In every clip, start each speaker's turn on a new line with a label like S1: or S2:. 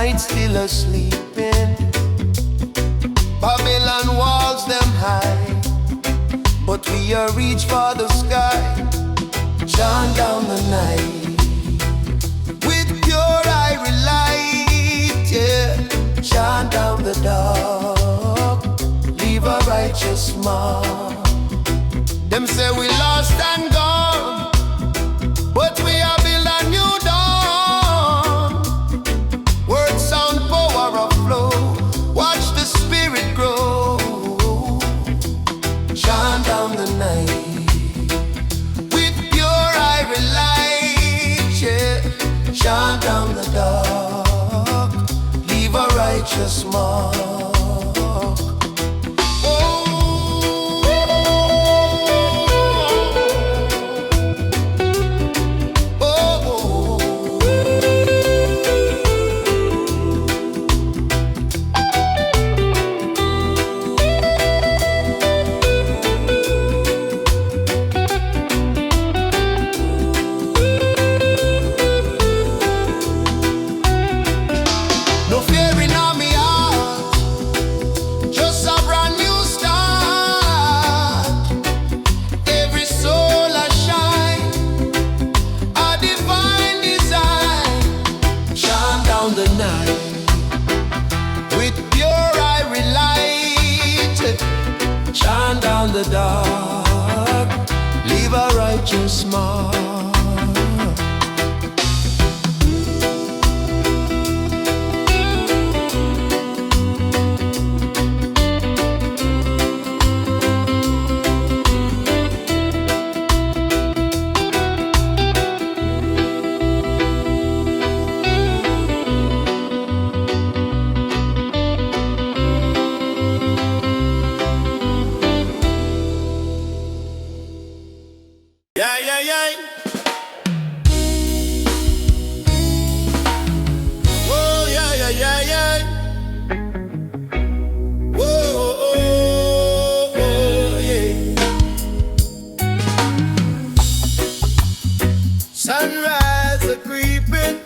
S1: night still a-sleeping. Babylon walls them high, but we are reach for the sky. Chant down the night with pure iron light, yeah. Chant down the dark, leave a righteous mark. Them say we lost and gone, but we are build a new dawn. Word, sound, power of flow, watch the spirit grow. Chant down the night with pure iron light, yeah. Chant down the dark, leave a righteous mark. The dark, leave a righteous mark. Sunrise a creeping,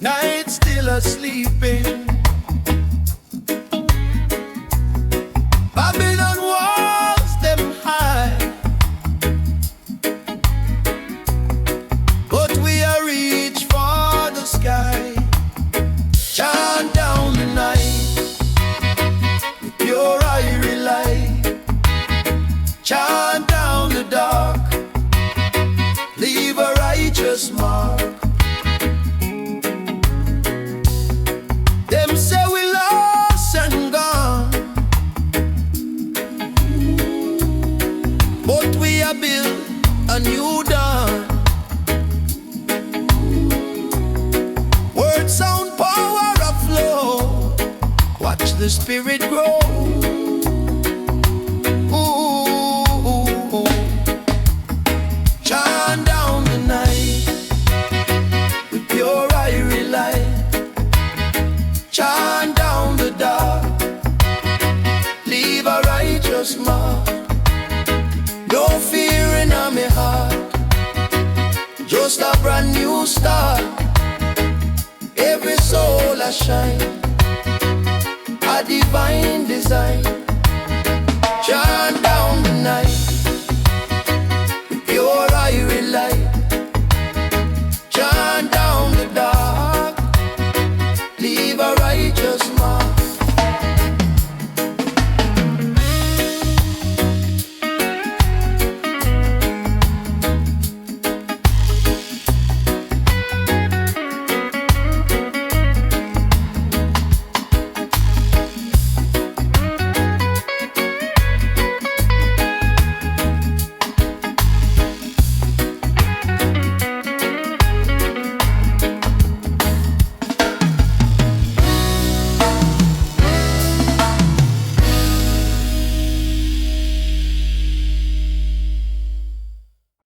S1: night still a-sleeping. Babylon walls them high, but we are reach for the sky. Chant down the night with pure irie light. Chant down the dark, leave a righteous mark. Them say we lost and gone, but we are built a new dawn. Word, sound, power of flow, watch the spirit grow. Chant down the night with pure irie light. Chant down the dark, leave a righteous mark. No fear in my heart, just a brand new start. Every soul a shine, a divine design. Chant down the night, pure irie light. Chant down the dark, leave a righteous mark.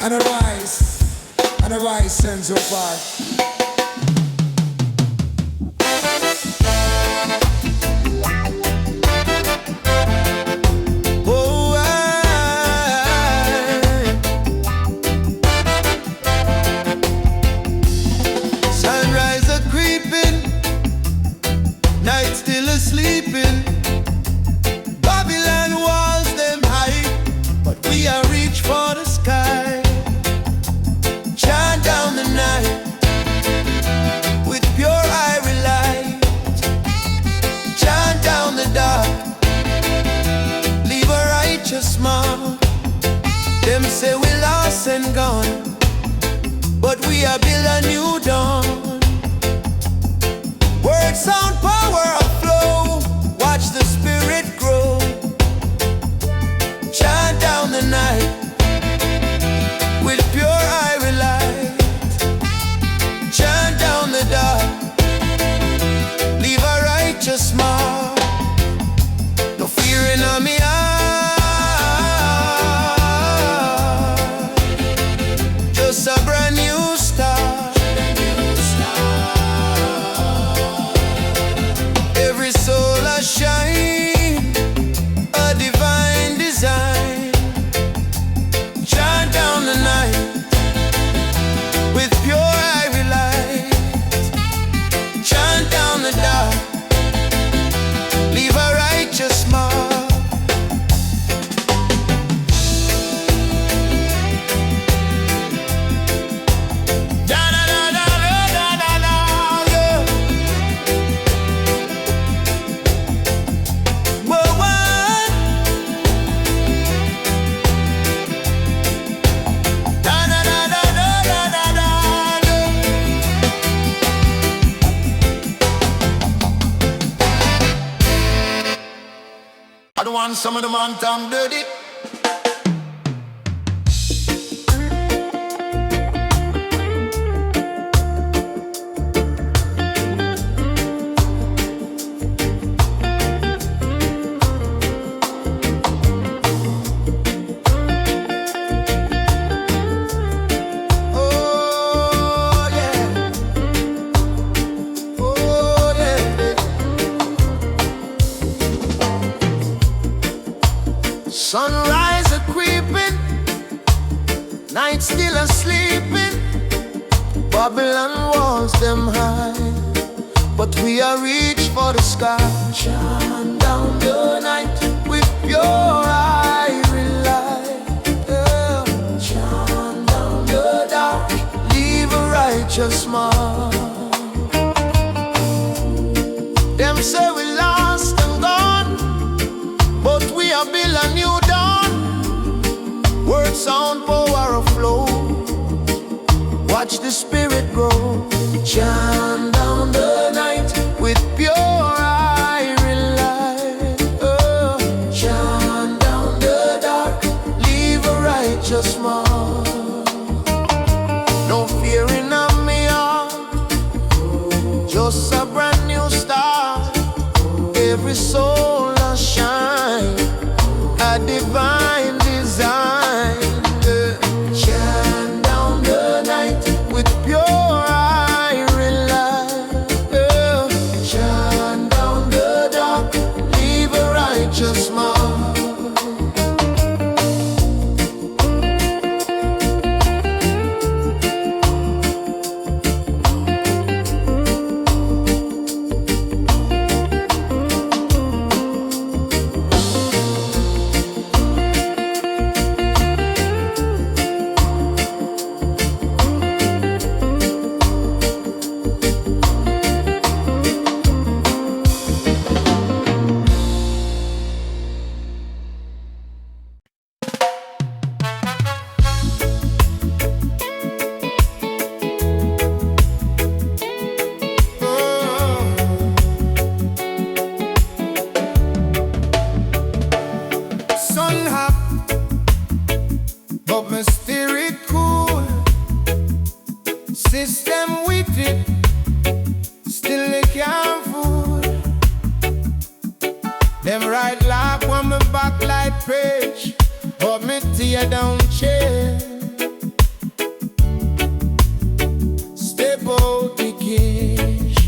S1: And arise, sons of God. we are build a new dawn. Word, sound, power of flow. Watch the spirit grow. Chant down the night with pure iron light. Chant down the dark. Leave a righteous mark. No fear in me heart. Just a brand new start. Every soul a shine, a divine design. Chant down the night with pure ivory light. Chant down the dark. Leave a righteous mark. I don't want some of them on tongue dirty. Oh yeah. Oh yeah. Sunrise a creeping, night still a sleeping. Babylon walls them high, but we are reach for the sky. Chant down the night with pure iron light. Yeah. Chant down the dark, leave a righteous mark. Them say we lost and gone, but we are build a new dawn. Word, sound, power of flow. Watch the spirit grow. Chant down the night with pure iron light. Oh. Chant down the dark, leave a righteous mark. No fear in me heart, just a brand new start. Every soul a shine, a divine design. Chant down the night with pure iron light. Chant down the dark, leave a righteous mark. Sun hot, but my spirit cool. System with it, still they can't fool. Them right like on my back like page, but me tear down chair. Step out the cage.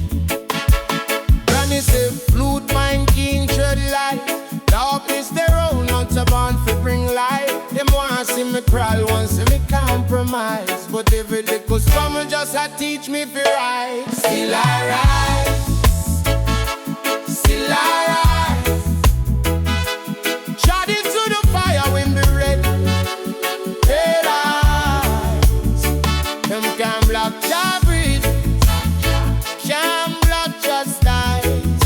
S1: Granny say flute mine king tread light. Darkness their own, not a bond for bring light. Them want see me crawl, want see me compromise. But every little summer just a teach me for right. Still I rise, still I rise. Shot into the fire when the red eyes. Them can block your breath, can block just eyes.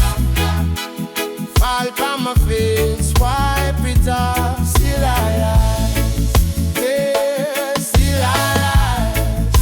S1: Fall from my face, wipe it off. Still I rise, yeah, still I rise.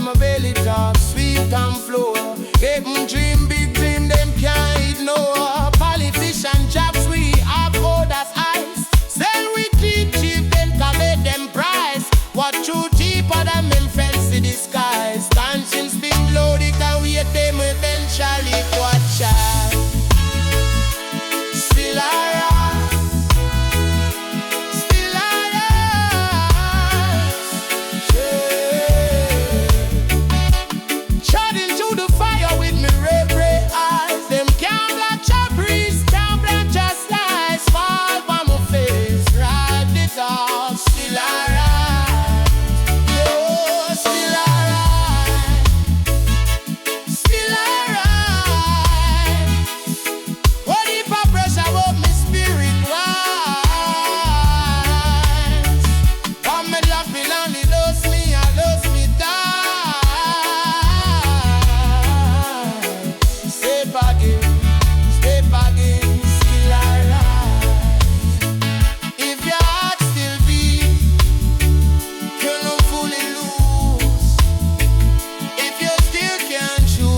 S1: my belly talk, sweet and flow. Make me dream, big dream, them can't ignore. Politician jobs we have cold as ice. Sell we cheap, then can make them price. What you cheaper than them fancy disguise. Conscience been low, they can wait them eventually watch out. Still alright, still alright, yeah. Charging to the fire with me red eyes. Them can't block your breeze, can't block your slice. Fall on my face, ride it off. Still alright, yo, still alright, still alright. What if I pressure about me spirit wise? Come and love me lonely, lose me, I lose me die. Step again, still alright. If your heart still beat, you no fully lose. If you still can't choose,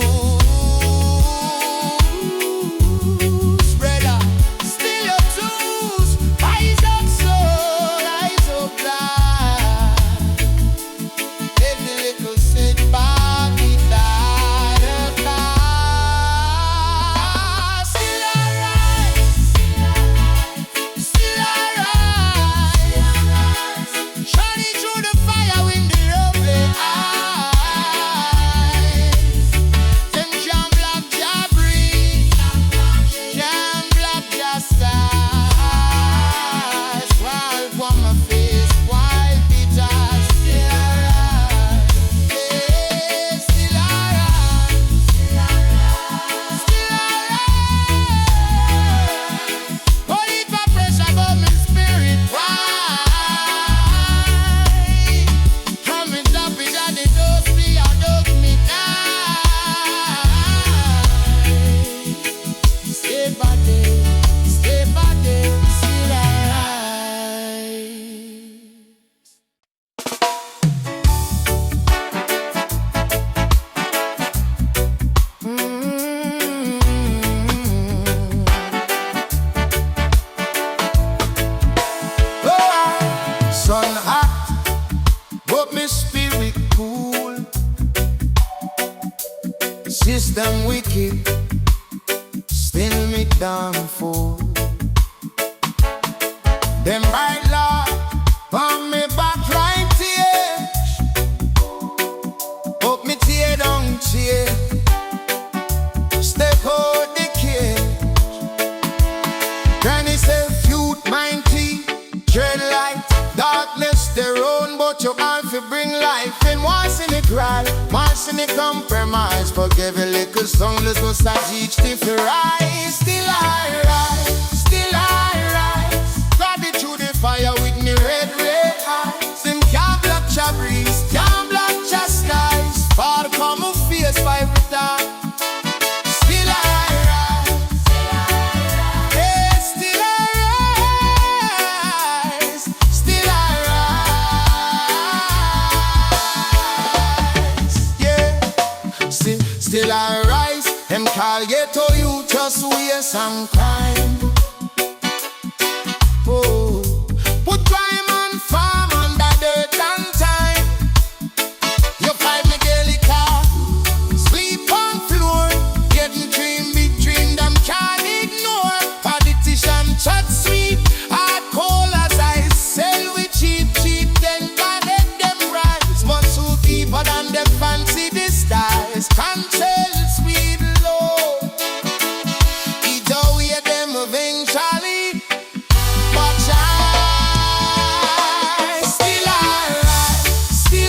S1: brother, still your choose. Eyes up soul, eyes up blind. Every little setback, it died of time. Still alright, still alright. Shining through the fire with the lovely eyes. Them can't block your breeze, can't block your skies. Wild on my face, wild bitters. Still alright, yeah, still alright, still alright. But if I pressure about my spirit, why? I'm in love with that, they dose me, I dose me die. Stay by there, still alright. Sun hot, but me spirit cool. System wicked, still me downfall. Them right law, on me back right here. Up me tear down chair. Step out the cage. Granny say youth mighty, tread light. Darkness their own, but you have to bring life. And once in the cry, once in the compromise. Forgive a little songless must I teach if you rise. Still I rise, still I rise. Grab it through the fire with me red eyes. Them can't block your breeze, can't block your skies. Fall come of face by every time. Still I rise, yeah, still I rise, still I rise, yeah. Still I rise. Them call ghetto you just waste and crime. Oh, put crime and farm under dirt and time. You find me daily car, sleep on floor, getting dream, big dream, them can't ignore. Politician chat sweet, hard cold as I sell we cheap, then bad let them rise. But so deeper than them fancy disguise. Can't tell sweet low, it away them eventually. But I still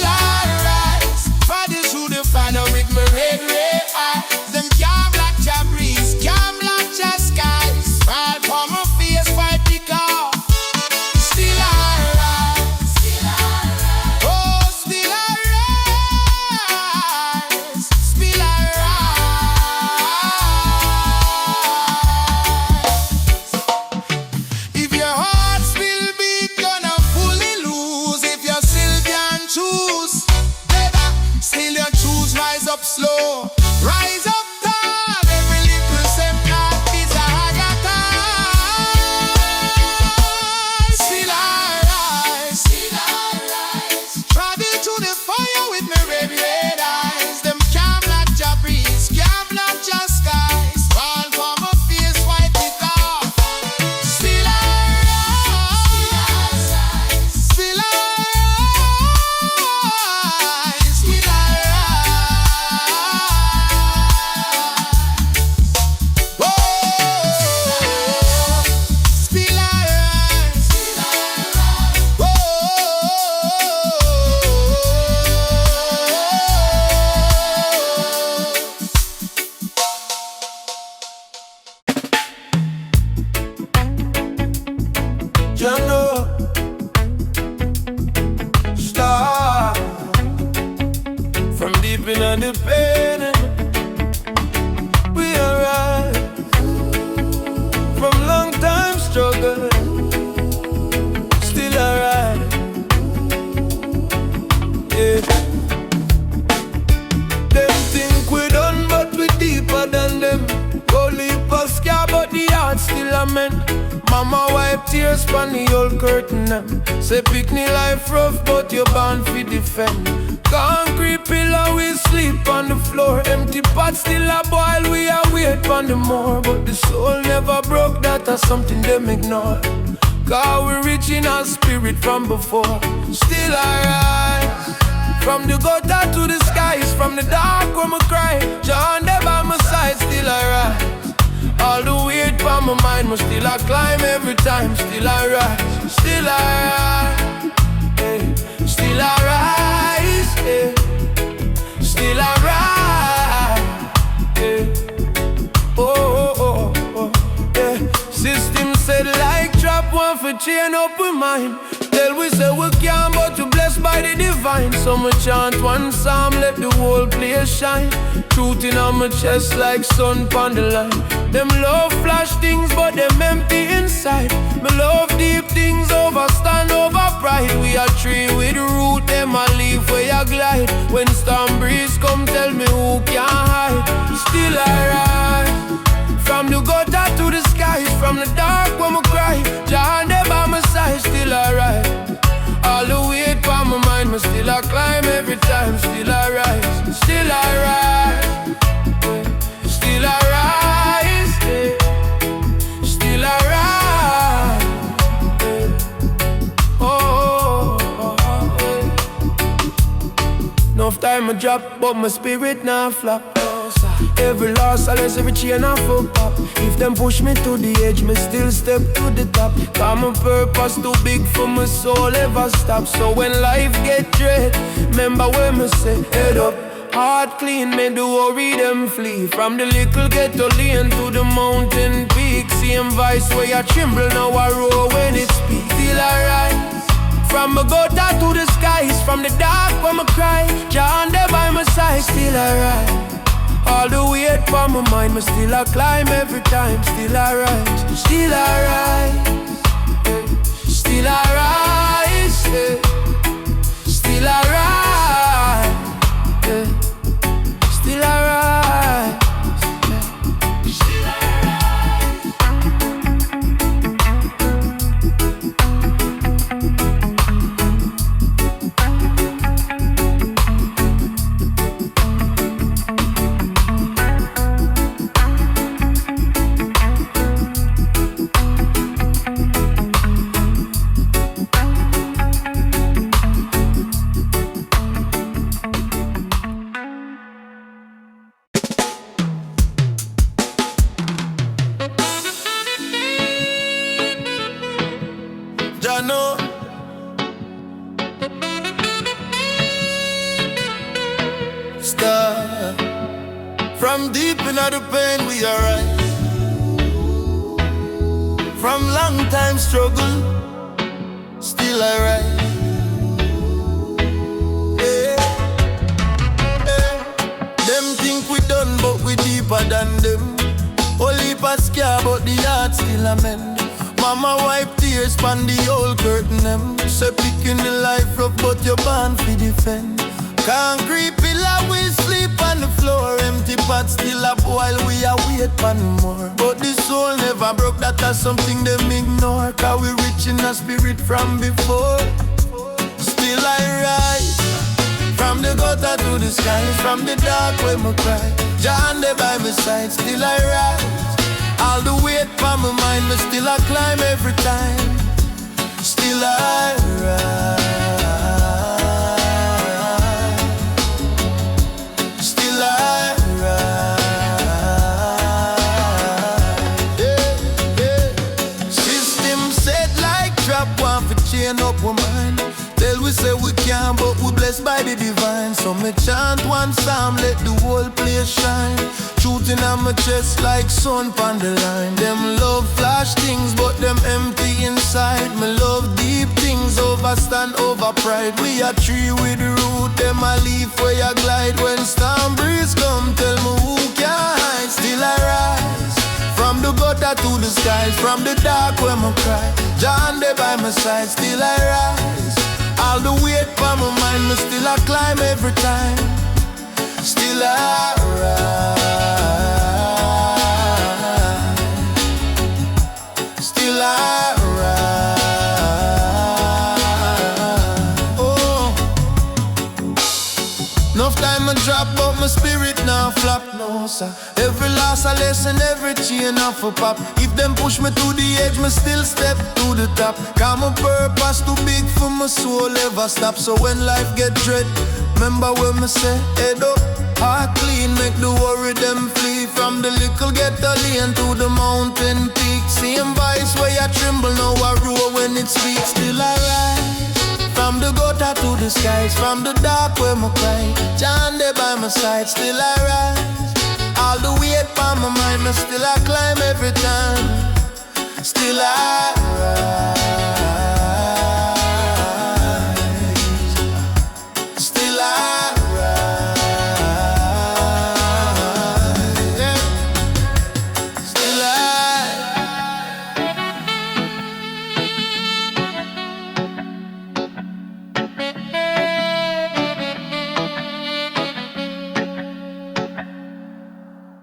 S1: I rise. Bodies who the final with me red eyes. Them can't block your breeze, can't block your skies. Fall for my face, fight the car. Still I rise, oh, still I rise, still I up slow, rise up tall. Every little setback is a higher tide. Still I rise, still I rise. Travel to the fire with me red eyes. Them can't block your breeze, can't block your skies. Fall for my face, wipe it off. Still I rise, still I rise, still I rise. Whoa, still I rise, whoa. You know, star from deep in the pain, we arrive from long time struggle, still alright. Yeah. Them think we done, but we deeper than them. Go leap a scar, but the heart still a mend. Mama wipe tears from the old curtain them. Say picnic life rough, but you're born fi defend. Concrete pillar, we sleep on the floor. Empty pot still a boil, we a wait on the more. But the soul never broke, that is something them ignore. Cause we rich in our spirit from before. Still I rise, from the gutter to the skies. From the dark where me cry, John there by my side. Still I rise, all the weight from my mind, but still I climb every time. Still I rise, still I rise, hey. Still I rise, hey. Still I rise, hey. Oh, oh, oh, yeah. System said like trap one for chain up with mine. Tell we say we can, but we blessed by the divine. So me chant one psalm, let the whole place shine. Truth in on my chest like sun pon the line. Them love flash things, but them empty inside. Me love deep things over stand over pride. We are tree with root, them a leaf where you glide. When storm breeze come, tell me who can hide. Still I rise, from the gutter to the skies. From the dark when we cry, John there by my side. Still I rise, all the weight from my mind, but still I climb every time. Still I rise, still I rise, still I rise, still I rise. Oh, enough time I drop, but my spirit now flop. Every loss, unless every chain I fuck up. If them push me to the edge, me still step to the top. Cause my purpose too big for my soul ever stop. So when life get dread, remember when me say head up, heart clean, me do worry them flee. From the little ghetto lane to the mountain peak. Same voice where you tremble, now I roar when it speaks. Still I rise, from my gutter to the skies. From the dark when I cry, John there by my side. Still I rise, all the weight from my mind, but still I climb every time. Still I rise, still I rise, still I rise, still I rise, still I rise, still I Jano. Star, from deep in the pain we arise. From long time struggle, still I rise. Yeah. Yeah. Them think we done, but we deeper than them. Only pass care, but the heart still amend. Mama wipe tears from the old curtain them. Say picking the life rough, but you're born for defend. Concrete pillar, we sleep on the while we are wait for more. But the soul never broke, that's something them ignore. Cause we rich in a spirit from before. Still I rise, from the gutter to the skies, from the dark where my cry. John there by my side, still I rise. All the weight from my mind, but still I climb every time. Still I rise. Still I rise. Yeah, yeah. System set like trap, one for chain up my mind. Tell we say we can, but we blessed by the divine. So me chant one psalm, let the whole place shine. Shooting on my chest like sun on the line. Them love flash things, but them empty inside. Me love deep things, overstand over pride. We a tree with the root, them a leaf where you glide. When storm breeze come, tell me who can hide. Still I rise, from the gutter to the skies, from the dark where my cry. John there by my side, still I rise. All the weight from my mind, me still I climb every time. Still I rise. Still I rise. Oh, enough time I drop, but my spirit now flop. No sir, every loss a lesson, every chain off a pop. If them push me to the edge, me still step to the top. Cause my purpose too big for my soul ever stop. So when life get dread, remember when me say head up, heart clean, make the worry them flee. From the little ghetto lane to the mountain peak. Same voice where you tremble, now I roar when it speaks. Still I rise, from the gutter to the skies, from the dark where my cry. John there by my side, still I rise. All the weight from my mind, but still I climb every time. Still I rise. Still I rise. Yeah. Still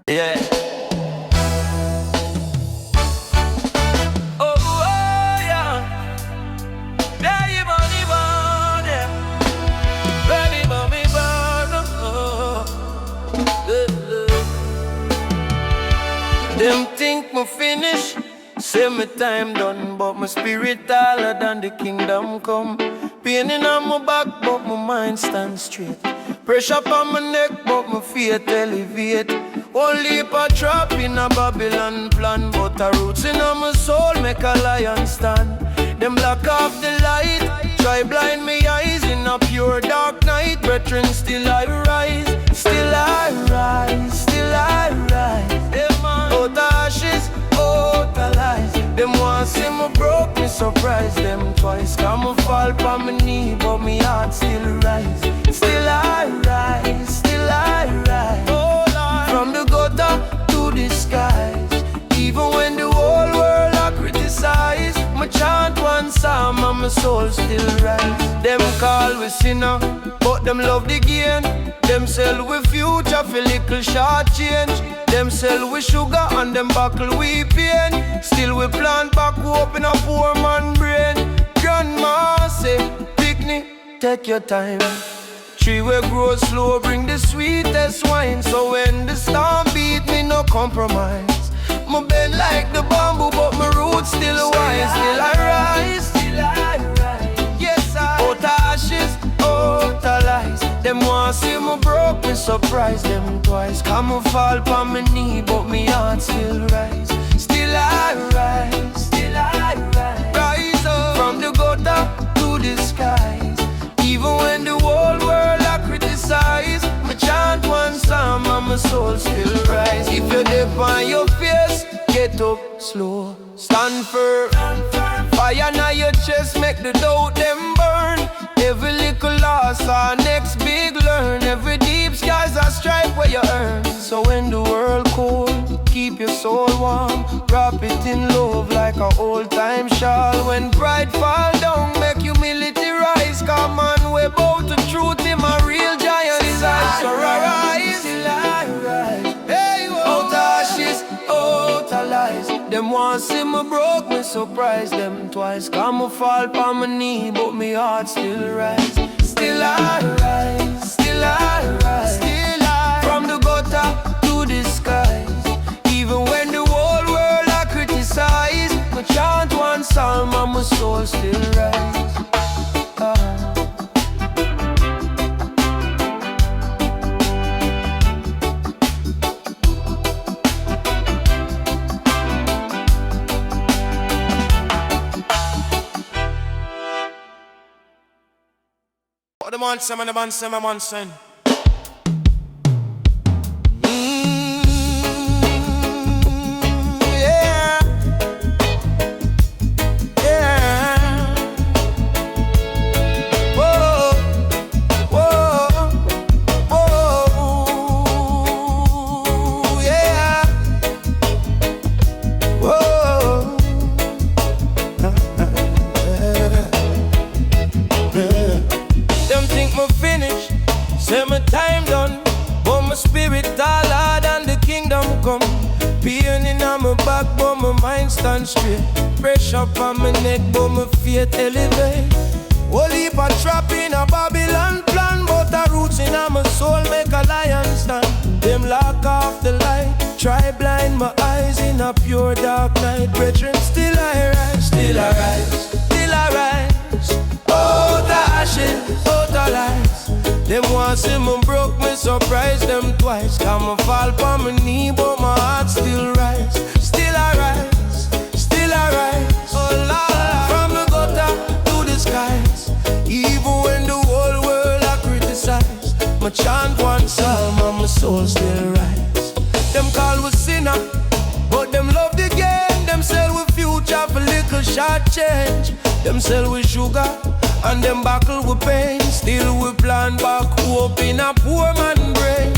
S1: yeah. Oh, yeah. Yeah, you money born, yeah. Baby, mommy born, Them think me finish, say me time done, but my spirit taller than the kingdom come. Pain in on my back, but my mind stands straight. Pressure on my neck, but my faith elevate. Only a trap in a Babylon plan, but a roots in my soul make a lion stand. Them block off the light, try blind me eyes in a pure dark night. Brethren, still I rise, still I rise, still I rise. Them out ashes, out lies. Them want see me broke, me surprise them twice. Come me fall on my knee, but me heart still rise. Still I rise, still I rise. From the gutter to the skies. Even when the whole world I criticize, my chant one psalm and my soul still rise. Them call we sinner, but them love the gain. Them sell we future for little short change. Them sell we sugar and them buckle we pain. Still we plant back hope in a poor man brain. Grandma say, picnic, take your time. Tree will grow slow, bring the sweetest wine. So when the storm beat me, no compromise. My bend like the bamboo, but my roots still wise. Still I rise, still I rise. Yes, I out ashes, out lies. Them want see me broke, me surprise them twice. Come and fall on my knee, but me heart still rise. Still I rise, still I rise. Rise up from the gutter to the skies. Even when the whole world I criticize, my chant one psalm and my soul still rise. If you're deep on your face, get up slow, stand firm. Fire now your chest, make the doubt them burn. Every little loss, our next big learn. Every deep skies a stripe where you earn. So when the world cold, keep your soul warm. Wrap it in love like an old time shawl. When pride fall down, make humility rise. Come on, we bow to truth, him a real giant size. So rise, till I rise. Hey, whoa. Them want see me broke, me surprise them twice. Come me fall on my knee, but me heart still rise. Still I rise, still I rise, still I. From the gutter to the skies. Even when the whole world I criticize, me chant one psalm and my soul still rise.
S2: The monster, man, the monster, my monster.
S1: Yeah, yeah. Whoa, whoa, whoa, yeah. Whoa. Them think me finish, say my time done, but my spirit all hard and the kingdom come. Pain in my back, but my mind stand straight. Pressure on my neck, but my faith elevate. Whole heap a trap in a Babylon plan, but the roots in my soul make a lion stand. Them lock off the light, try blind my eyes in a pure dark night. Brethren, still I rise, still I rise, still I rise. Out the ashes, out the lies. Them want see me broke, me surprise them twice. Come and fall on my knee, but my heart still rise. Still I rise, still I rise. Oh Lord, from the gutter to the skies. Even when the whole world I criticize, my chant one psalm and my soul still rise. Them call we sinner, but them love the game. Them sell with future for little short change. Them sell with sugar and them buckle with pain. Still we plan back hope in a poor man brain.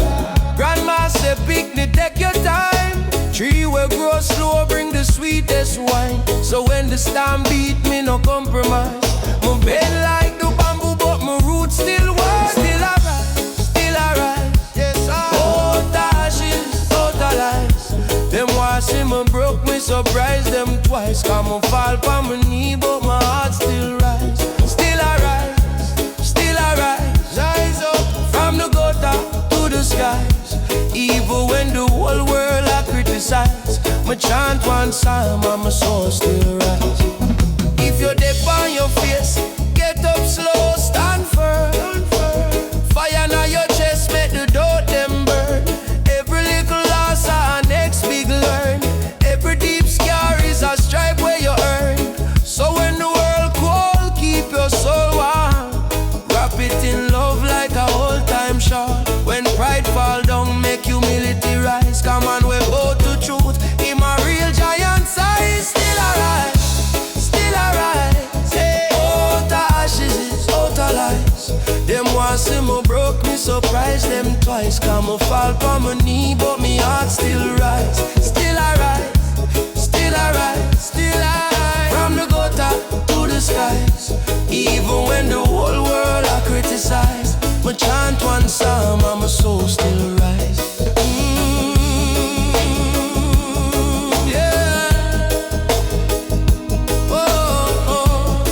S1: Grandma say picnic take your time. Tree will grow slow, bring the sweetest wine. So when the storm beat me no compromise. My bed like the bamboo but my roots still wide. Still I rise, still I rise. Yes I. Out the ashes, out the lies. Them want see me broke, me surprise them twice. Come and fall on my knee but my heart still rise. Still I rise, still I rise. Rise up from the gutter to the skies. Even when the whole world I criticize, me chant one psalm and my soul still rise. If you're dead on your face, get up slow, stand firm. Fire now your chest, make the doubt them burn. Every little loss our next big learn. Every deep scar is a stripe where you earn. So when the world cold, keep your soul warm. Wrap it in love like a old time shot. When pride fall down, make humility rise. Come on, we bow to truth. In my real giant size, still I rise, still I rise. Hey, out the ashes, out the lies. Them want see me broke, me surprise them twice. Come and fall on my knee, but me heart still rise. Still I rise, still I rise, still I rise. From the gutter to the skies. Even when the whole world I criticize, me chant one psalm and my soul still rise. Yeah. Oh, oh,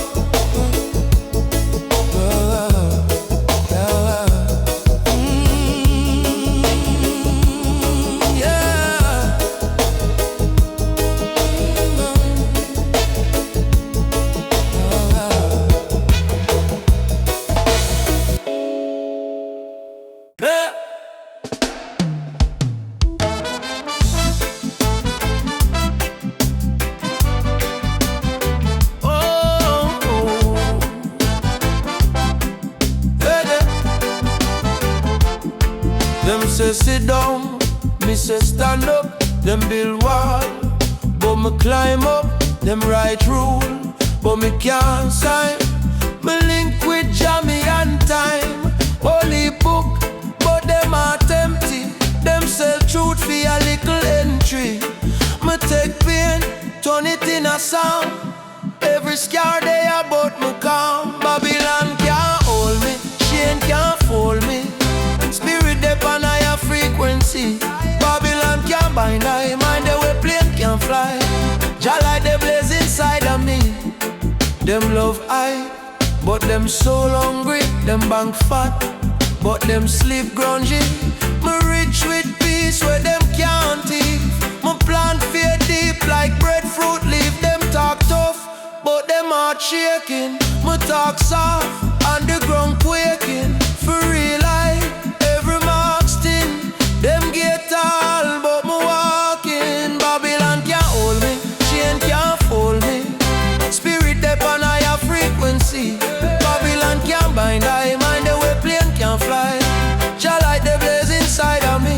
S1: yeah. Them say sit down, me say stand up. Them build wall, but me climb up. Them write rule, but me can't sign. Me link with Jammy and time. Holy book, but them are empty. Them sell truth for a little entry. Me take pain, turn it in a song. Every scar they about me calm. Babylon can't hold me, chain can't fold me. Spirit dep on higher frequency. Babylon can't bind I mind the way plane can fly. Them love I, but them so hungry. Them bank fat, but them sleep grungy. Me rich with peace where them can't eat. Me plant fear deep like breadfruit leaf. Them talk tough, but them heart shaking. Me talk soft, on the ground quaking. For real life, every mark's thin. Them get tall, but me walking. Babylon can't hold me, Chant can't fold me. Spirit dep on higher frequency. Babylon can't bind I, mind the way plane can't fly. Jah light the blaze inside of me.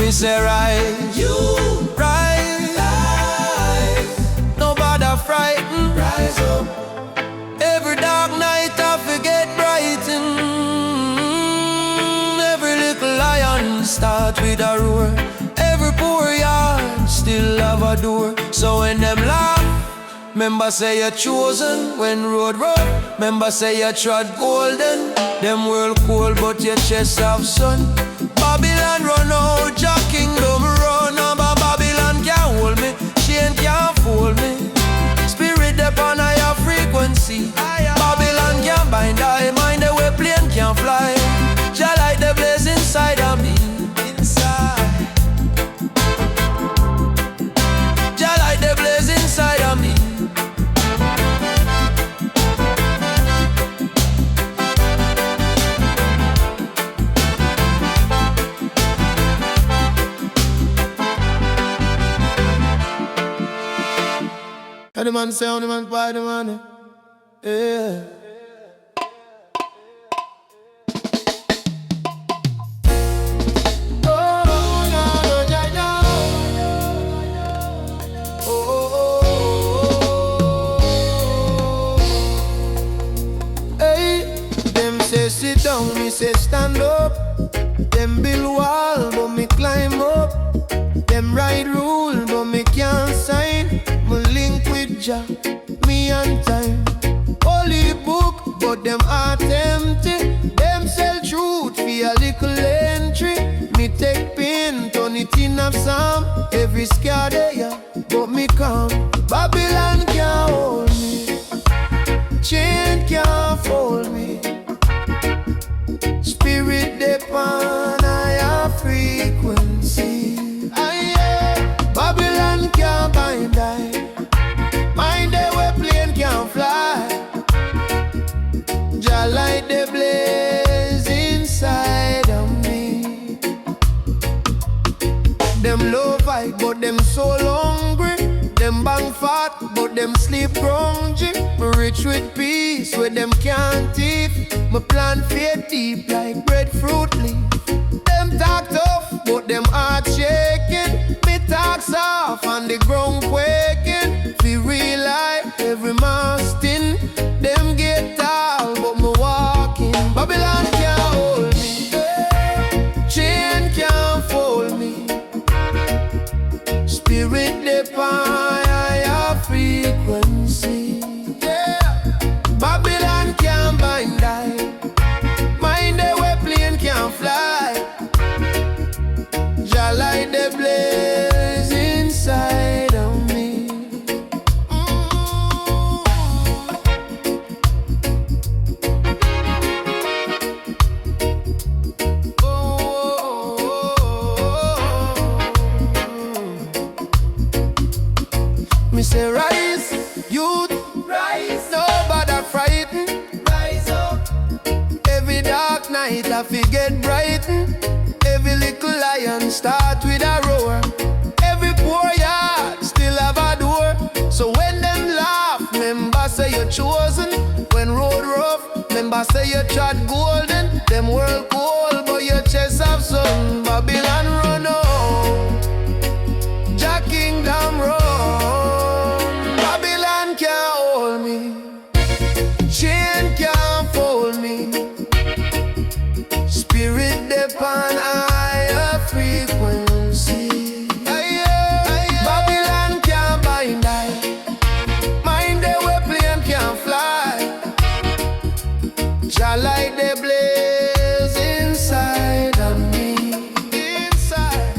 S1: Me say rise, you rise, no bother frighten, rise up. Every dark night I forget brighten. Every little lion start with a roar. Every poor yard still have a door. So when them laugh, remember say you're chosen. When road rough, remember say you trod golden. Them world cold but your chest have sun. Babylon run out, Jah kingdom run. But Babylon can't hold me, Chant can't fold me. Spirit dep on higher frequency. Babylon can't bind I, mind the way plane can't fly. Jah light the blaze inside of me. Inside, Jah light the blaze inside of me. And the man say, on the man buy the money. Yeah. Sit down, me say stand up. Them build wall, but me climb up. Them write rule, but me can't sign. Me link with Jah, me and time. Holy book, but them heart empty. Them sell truth for a little entry. Me take pain, turn it in a psalm. Every scar there, but me calm. Babylon can't hold me, Chant can't fold me. Spirit dep on higher frequency. Babylon can't bind I, mind the way plane can't fly. Jah light the blaze inside of me. Them love I, but them so hungry. Them bang fat, but them sleep grungy. Me rich with peace, where them can't eat. Me plant fear deep like breadfruit leaf. Them talk tough, but them heart shaking. Me talk soft, on the ground quaking. Feel real life, every mastin. Them get tall, but me walking. Babylon can't hold me, Chant can't fold me. Spirit dep on higher frequency. Babylon can't bind I, mind the way plane can't fly. Jah light the blaze inside of me. Me say rise, youth, rise. No bother frighten, rise up. Every dark night I forget brighten. Every little lion start with a roar. Every poor yard still have a door. So when them laugh, remember say you're chosen. When road rough, remember say you trod golden. Them world cold, but your chest have sun. Babylon run out, Jah kingdom run. Babylon can't hold me, Chant can't fold me. Spirit dep on higher frequency. Babylon can't bind I, mind the way plane can't fly. Jah light the blaze inside of me. Inside.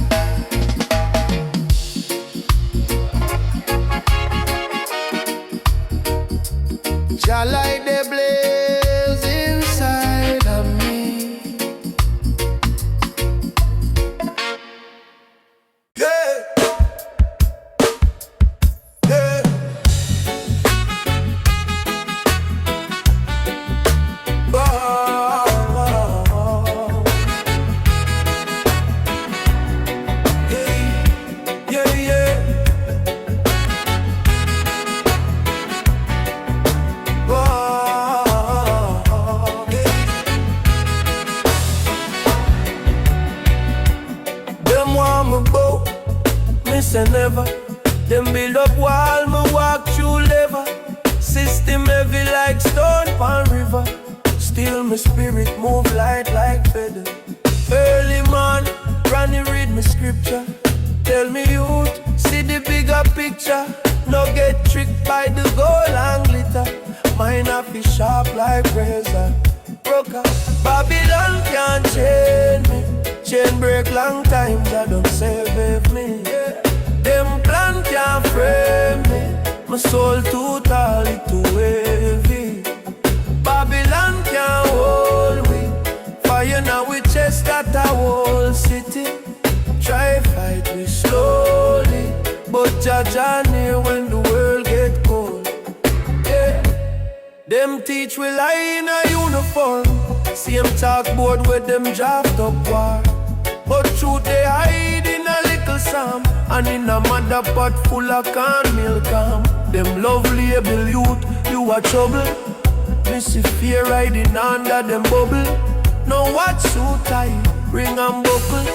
S1: want me bow, me say never. Them build up wall, me walk through lever. System heavy like stone pan river. Still my spirit move light like feather. Early man, Granny read me scripture. Tell me youth, see the bigger picture. No get tricked by the gold and glitter. Mine have be sharp like razor. Broker, Babylon can't chain me. Chain break long time, that don't save me. Them plan can't frame me. My soul too tall, it too heavy. Babylon can't hold me. Fire now we chest at a whole city. Try fight me slowly, but Jah Jah near when the world get cold. Yeah. Them teach we lie in a uniform. Same chalkboard where them draft up war. But truth they hide in a little psalm, and in a mother pot full of corn milk. Them love label youth, you a trouble. Missy fear riding under them bubble. No watch so tight, ring and buckle.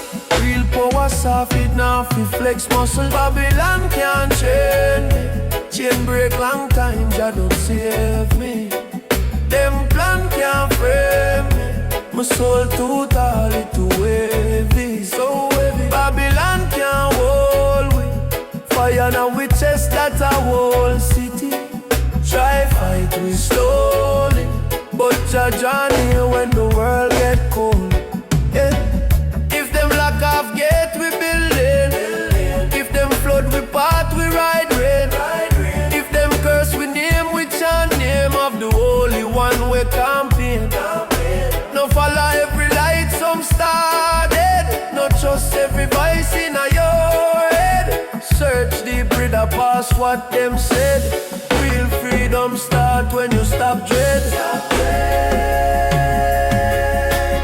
S1: Real power soft, it now fi flex muscle. Babylon can't chain me. Chain break long time, Jah don't save me. Them plan can't frame me. My soul too tall, it too heavy, so heavy. Babylon can't hold me. Fire now we chest that a whole city. Try fight me slowly, but Jah Jah near when the world get cold. Yeah. If them lock off gate we building. If them flood we part we ride rain. If them curse we name we chant name of the Holy One we campaign. No follow every light some started. No trust every voice in your head. Search deep, read a past what them said. Real freedom start when you stop dread.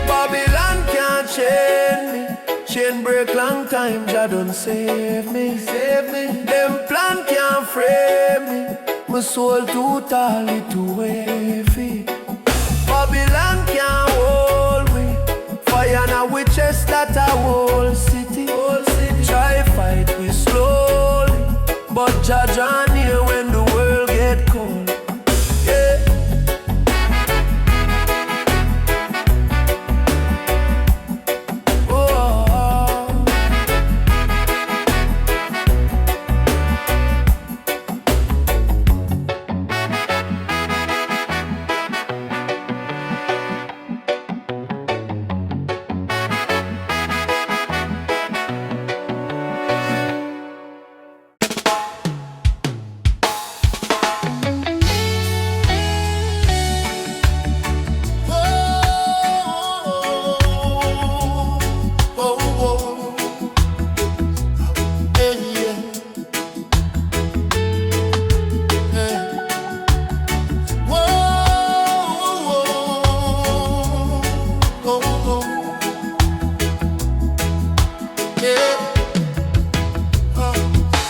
S1: Babylon can't chain me. Chain break long time, Jah don't save me. Them plan can't frame me. My soul too tall, it too heavy. Babylon can't hold me. Fire now we chest that a whole city. Try fight me slowly, but Jah Jah near when the world get cold. Yeah.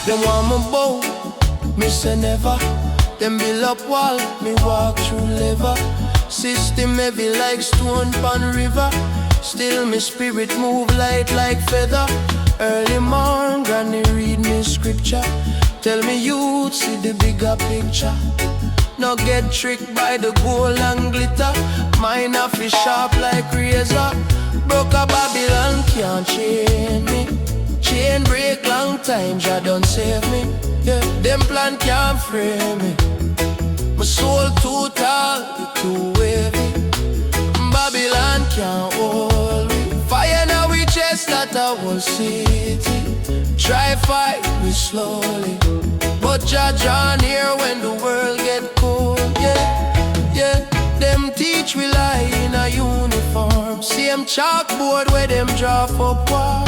S1: Them want me bow, me say never. Them build up wall, me walk through lever. System heavy like stone pan river. Still me spirit move light like feather. Early morn, Granny read me scripture. Tell me youth see the bigger picture. No get tricked by the gold and glitter. Mine a fish sharp like razor. Broke a Babylon can't chain me. Chain break long time, Jah don't save me. Yeah, them plan can't frame me. My soul too tall, it too heavy. Babylon can't hold me. Fire now we chest that a whole city. Try fight me slowly, but Jah Jah near when the world get cold. Yeah, yeah. Them teach we lie in a uniform. Same chalkboard where them draw for war.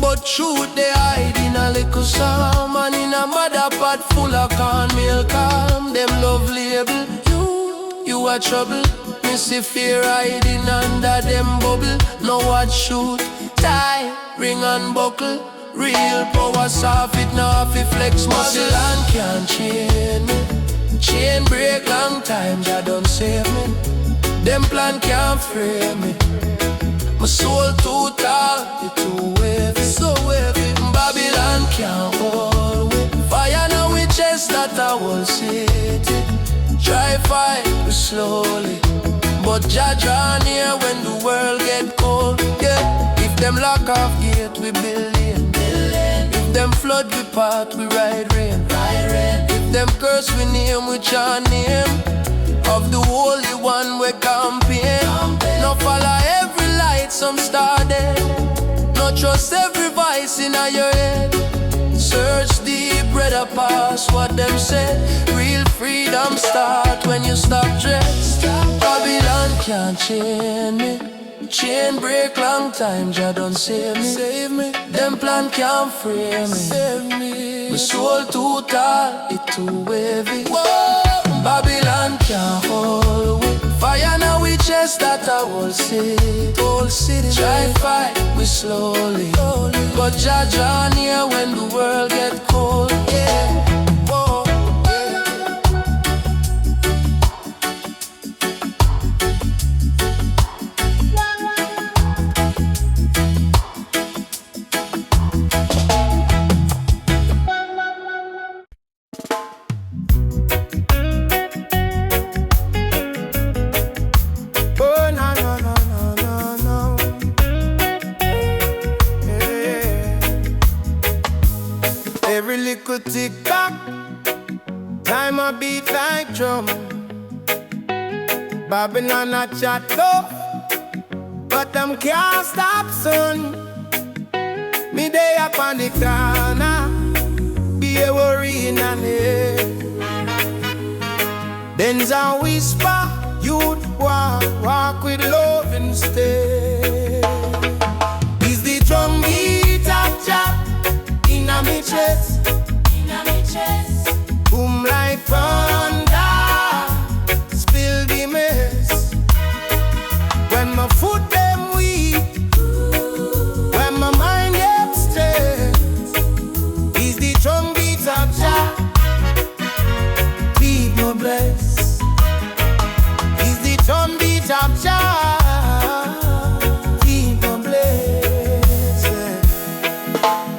S1: But truth they hide in a little psalm. And in a mother pot full of corn milk. Them love label you a trouble. Missy fear hiding under them bubble. No watch shoot, tie, ring and buckle. Real power soft, it now fi flex muscle. And can't chain me. Chain break long time, Jah don't save me. Them plan can't frame me. My soul too tall, it too heavy, so heavy. whole city. Try fight me slowly, but Jah draw near when the world get cold. Yeah, if them lock off gate, we build in. If them flood, we part, we ride rain. If them curse, we name, we chant name of the Holy One we campaign. No follow every light, some started. No trust every voice in your head. Search deep, brother, past what them said. Real freedom start when you stop dressed. Babylon can't chain me. Chain break long time, Jah done save me. Save me. Them plan can't free me. Save me. My soul too tall, it too heavy. Whoa. Babylon can't hold me. Fire now we chest that I will see. Whole city try fight we slowly. But Jah draw near when the world get cold. Yeah. Whoa.
S2: Every little tick-tock, time a beat like drum. Babylon a chat tough, but them can't stop, son. Me day up on the corner, be a worry in an head. Benz and whisper, youth walk with love instead. Is the drum beat of Jah inna me chest, boom like thunder, spill the mess. When my foot them weak, when my mind gets stressed, is the drum beat of Jah, keep me blessed. Is the drum beat of Jah, keep me blessed.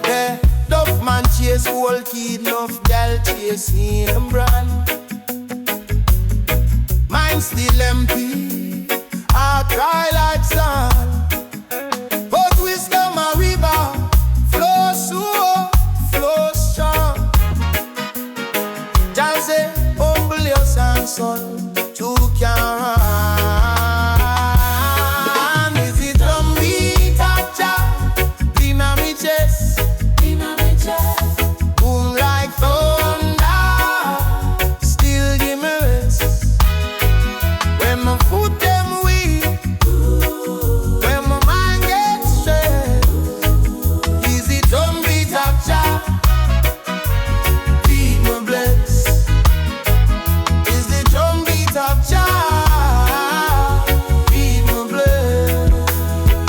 S2: Yeah. Man chase whole kid, enough gal chase him brand. Mine still empty, I cry like sun. But wisdom a river, flow slow, flow strong. Jah say, humble your son, you can run. Is it drum beat of Jah inna me chest? Boom like thunder, still give me rest. When my foot them weak, when my mind gets stressed, is it drum beat of Jah, keep me blessed. Is the drum beat of Jah, keep me blessed.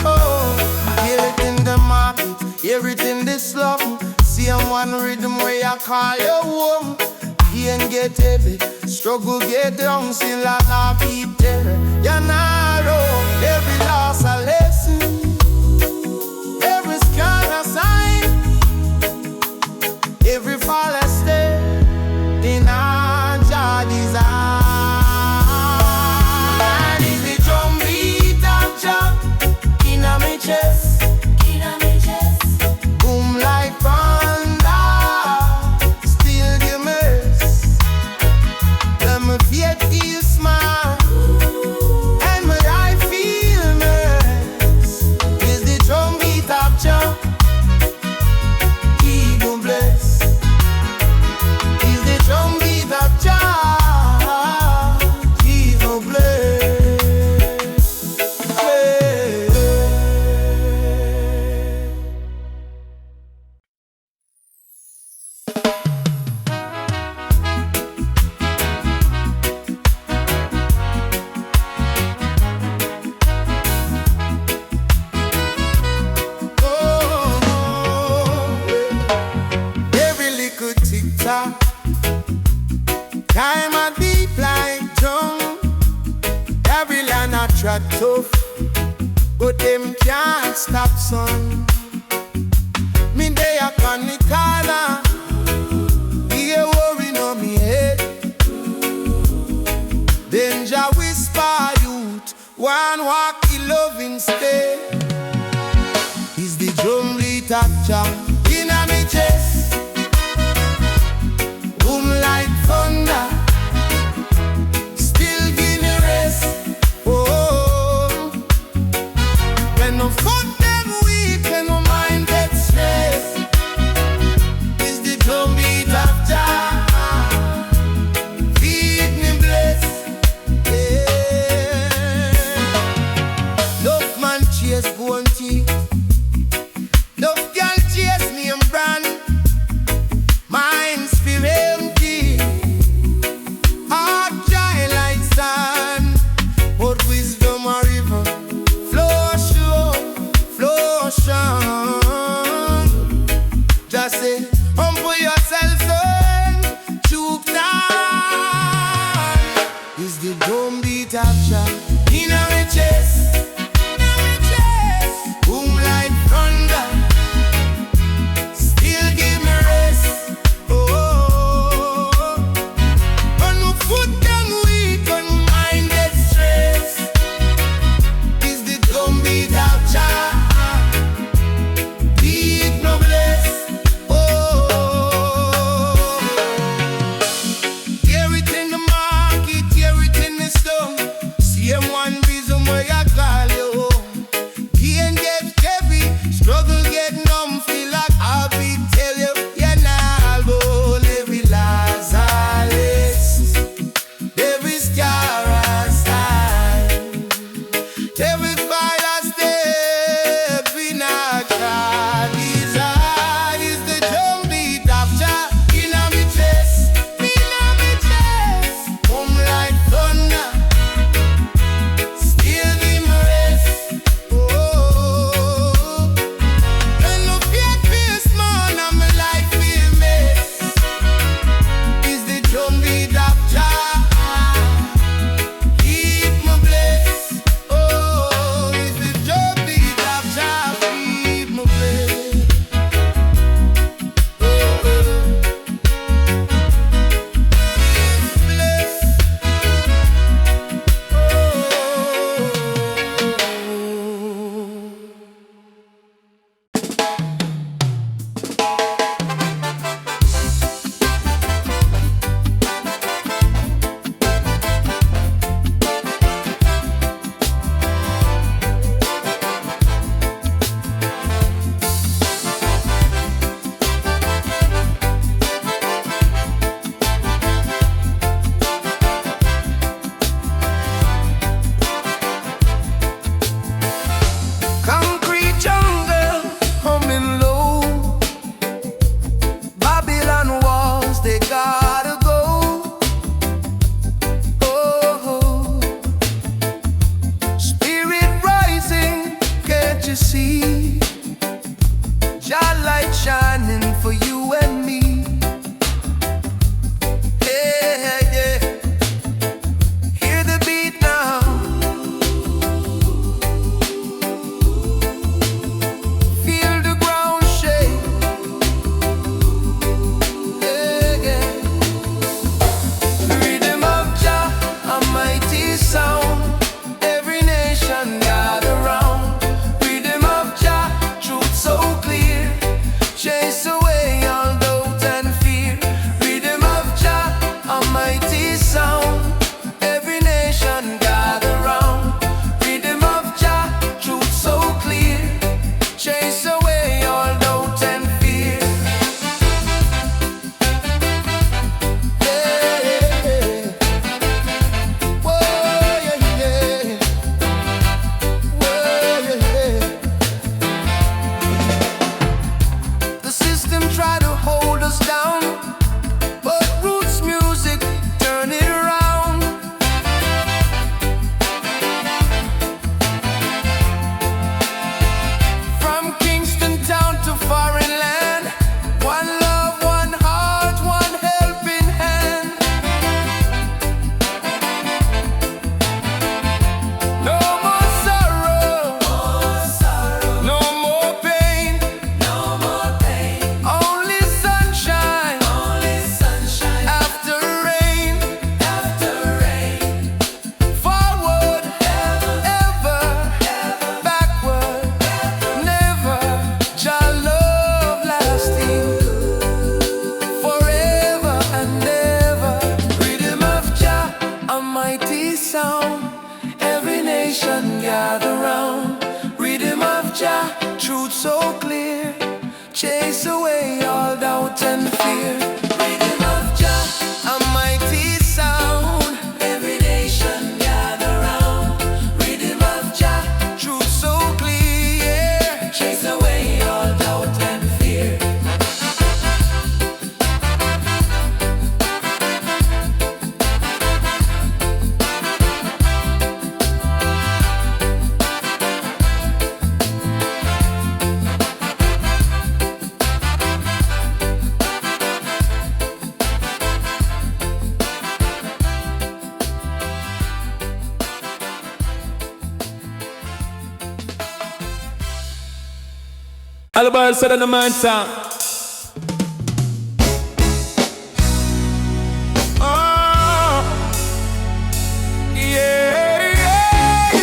S2: Oh, everything the market, everything this love. See I'm one rhythm where I call you home. Pain get heavy, struggle get down, still I not keep there. You're not wrong, every loss a lesson, every scar a sign, every fall a step in our Jah design. Is the drum beat of Jah inna me chest, boom like thunder, still give me rest. Let me faith feel smile, and my eye feel mess. Is the drum beat of Jah, keep me blessed. Is the drum beat of Jah, keep me blessed. Every little tick-tock, time a deep like drum. Every line I try tough, but them can't stop, son. Me day up on the corner, be a worry on me head. stay. Is the drumbeat a Jah in a me chest, boom like thunder, still give me rest. Oh, when no foot them weak and no mind get stressed, is the drumbeat a Jah. Feed me bless. Yeah. Love man chase bone teeth. Love girl chase name brand. Minds feel empty. Heart dry like sand. But wisdom a river. Flow show, flow shine. Just say, humble yourself, son. Chook down. Is the drumbeat a Jah in a me chest, boom like thunder, still give me rest. Oh, when no foot can weak and mind get stressed, is the drumbeat a Jah. Beat no bless. Oh, hear it in the market, hear it in the slum. Same one reason why I call you home. Pain get heavy, struggle get numb. Feel like I'll be tell you, you're not alone. Every Lazarus, every star sign, every fire step in a crowd. Is the drumbeat of Jah in a me chest, boom like thunder, still give me rest. Oh, when no fear feels man and my life feel mess, is the drumbeat of Jah. Keep me blessed. Oh, is the drumbeat of Jah. Keep me blessed. Oh, blessed. Concrete jungle, humming low. Babylon walls, they gotta go. Oh, spirit rising, can't you see? Jah light shining for you and me. Yeah, yeah. Hear the beat now. Feel the ground shake. Yeah, yeah. Riddim of Jah, a mighty sound. Every nation gather round. Riddim of Jah, truth so clear. Chase away all doubt
S1: Jah, truth so clear, chase away all doubt and fear. Rhythm of Jah, a mighty sound, every nation gather round. Rhythm of Jah, truth so clear, chase away all doubt and fear.
S3: All about said on the man song.
S1: Oh, yeah, yeah.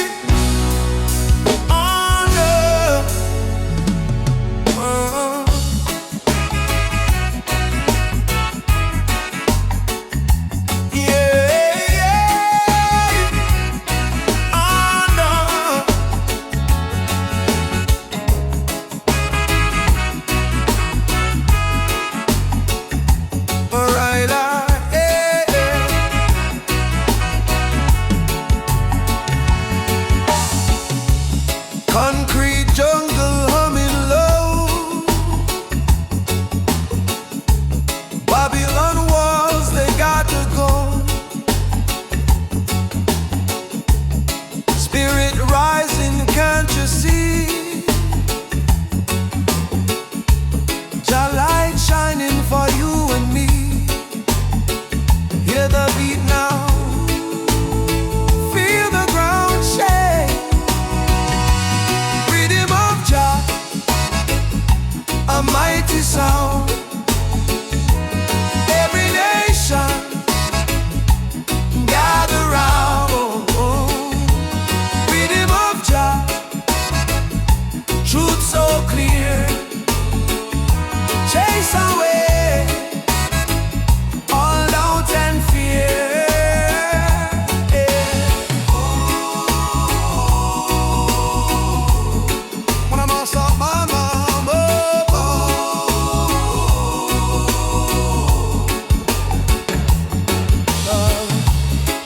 S1: Oh, no. Oh. Yeah, yeah. Oh, no. Alright, yeah, yeah. Concrete jungle humming low. Babylon walls, they got to go. Spirit rising, can't you see? Jah light shining for you and me. Hear the beat now, feel the ground shake. Rhythm of Jah, a mighty sound. Every nation gather round. Rhythm of Jah, truth so clear, chase away all doubt and fear. When I'm all stop my mama,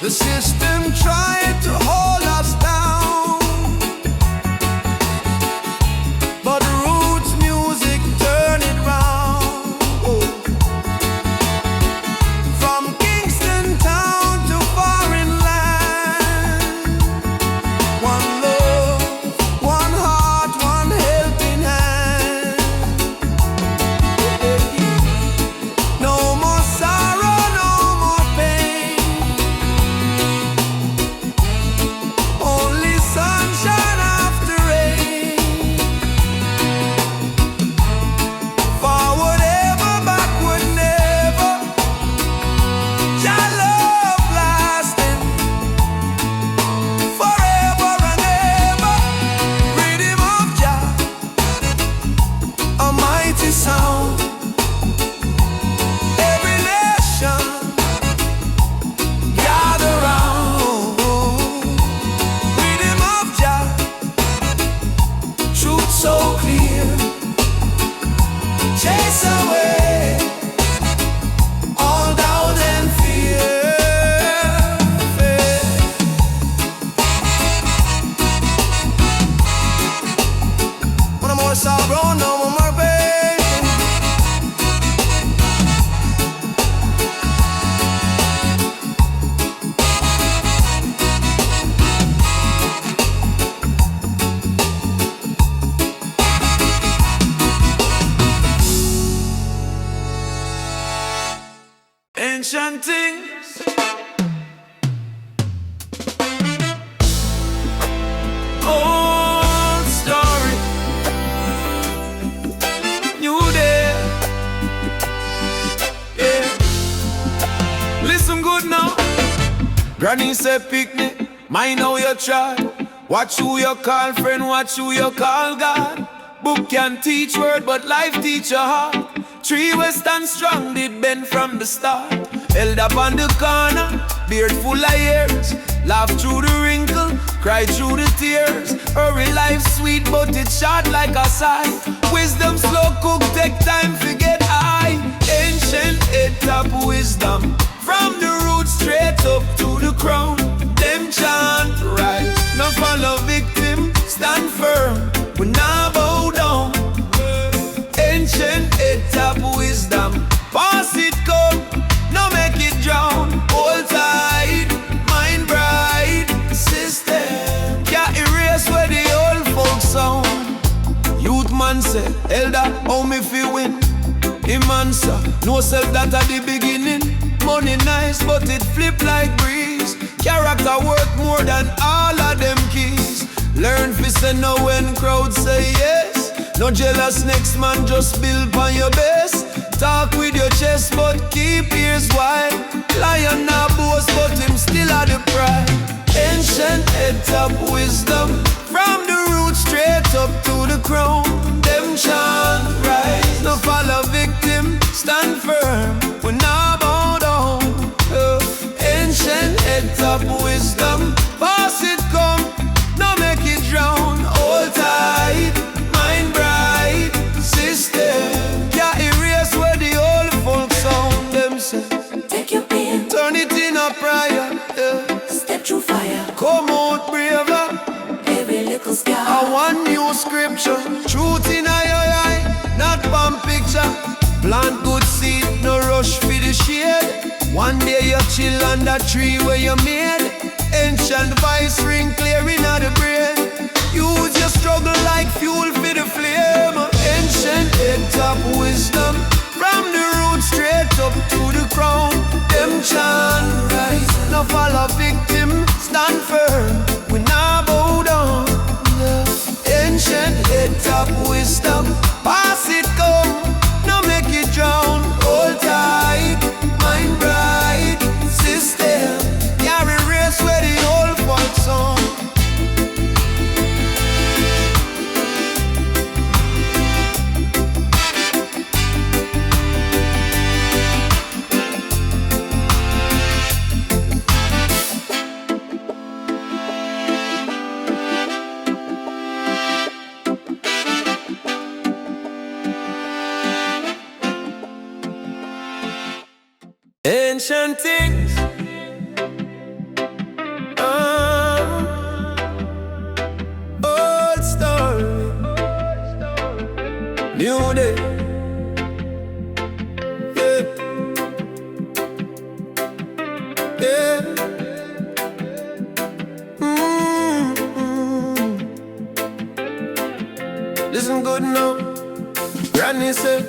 S1: the system tried to hold us down, but roots music turn it round. From Kingston town to foreign land, one love, one heart, one helping hand. No more sorrow, no more pain, only sunshine after rain. Forward ever, backward never. Jah love lasting forever and ever. Rhythm of Jah, a mighty sound. Every nation gather round. Rhythm of Jah, truth so clear, chase away all doubt and fear. When I'm all sorrow, no more pain. Ancient things, old story, new day. Yeah, listen good now. Granny said picnic, mind how you try. Watch who you call friend, watch who you call God. Book can teach word, but life teach your heart. Tree was stand strong, did bend from the start. Held up on the corner, beard full of years. Laugh through the wrinkle,
S2: cry through the tears. Hurry life sweet, but it's short like a sigh. Wisdom slow cook, take time to get high. Ancient head top wisdom, from the roots straight up to the crown. Them chant right, no follow victim, stand firm, we not bow down. Ancient head top wisdom, pass it come, no make it drown. Hold tight, mind bright, system can't erase where the old folks sound. Youth man say, elder, how me feel win? Him answer, no self that at the beginning. Money nice, but it flip like breeze. Character worth more than all of them keys. Learn fi say no when crowds say yes. No jealous next man, just build on your best. Talk with your chest, but keep ears wide. Lion not boast, but him still had the pride. Ancient head top wisdom, from the roots straight up to the crown. Them chant rise, no follow victim, stand firm, we not bow down. Ancient head top wisdom, pass it come, no make it drown. Hold tight, mind bright, system can't erase where the old folks sound. Them say,
S4: take your pen,
S2: turn it in a prayer,
S4: step through fire,
S2: come out braver.
S4: every little
S2: I
S4: scar.
S2: want new scripture, truth in your eye, not one picture. Plant good seed, no rush for the shade. One day you chill on that tree where you made. Ancient voice ring clear in the brain. Use your struggle like fuel for the flame. Ancient head top wisdom, from the roots straight up to the crown. Them chant rise, no follow victim, stand firm, we not bow down. Ancient head top wisdom, pass it come, no make it drown. Hold tight, mind bright, system carry race where the old folks on. Ancient things, old story, new day, yeah, yeah. Listen good now, Granny said,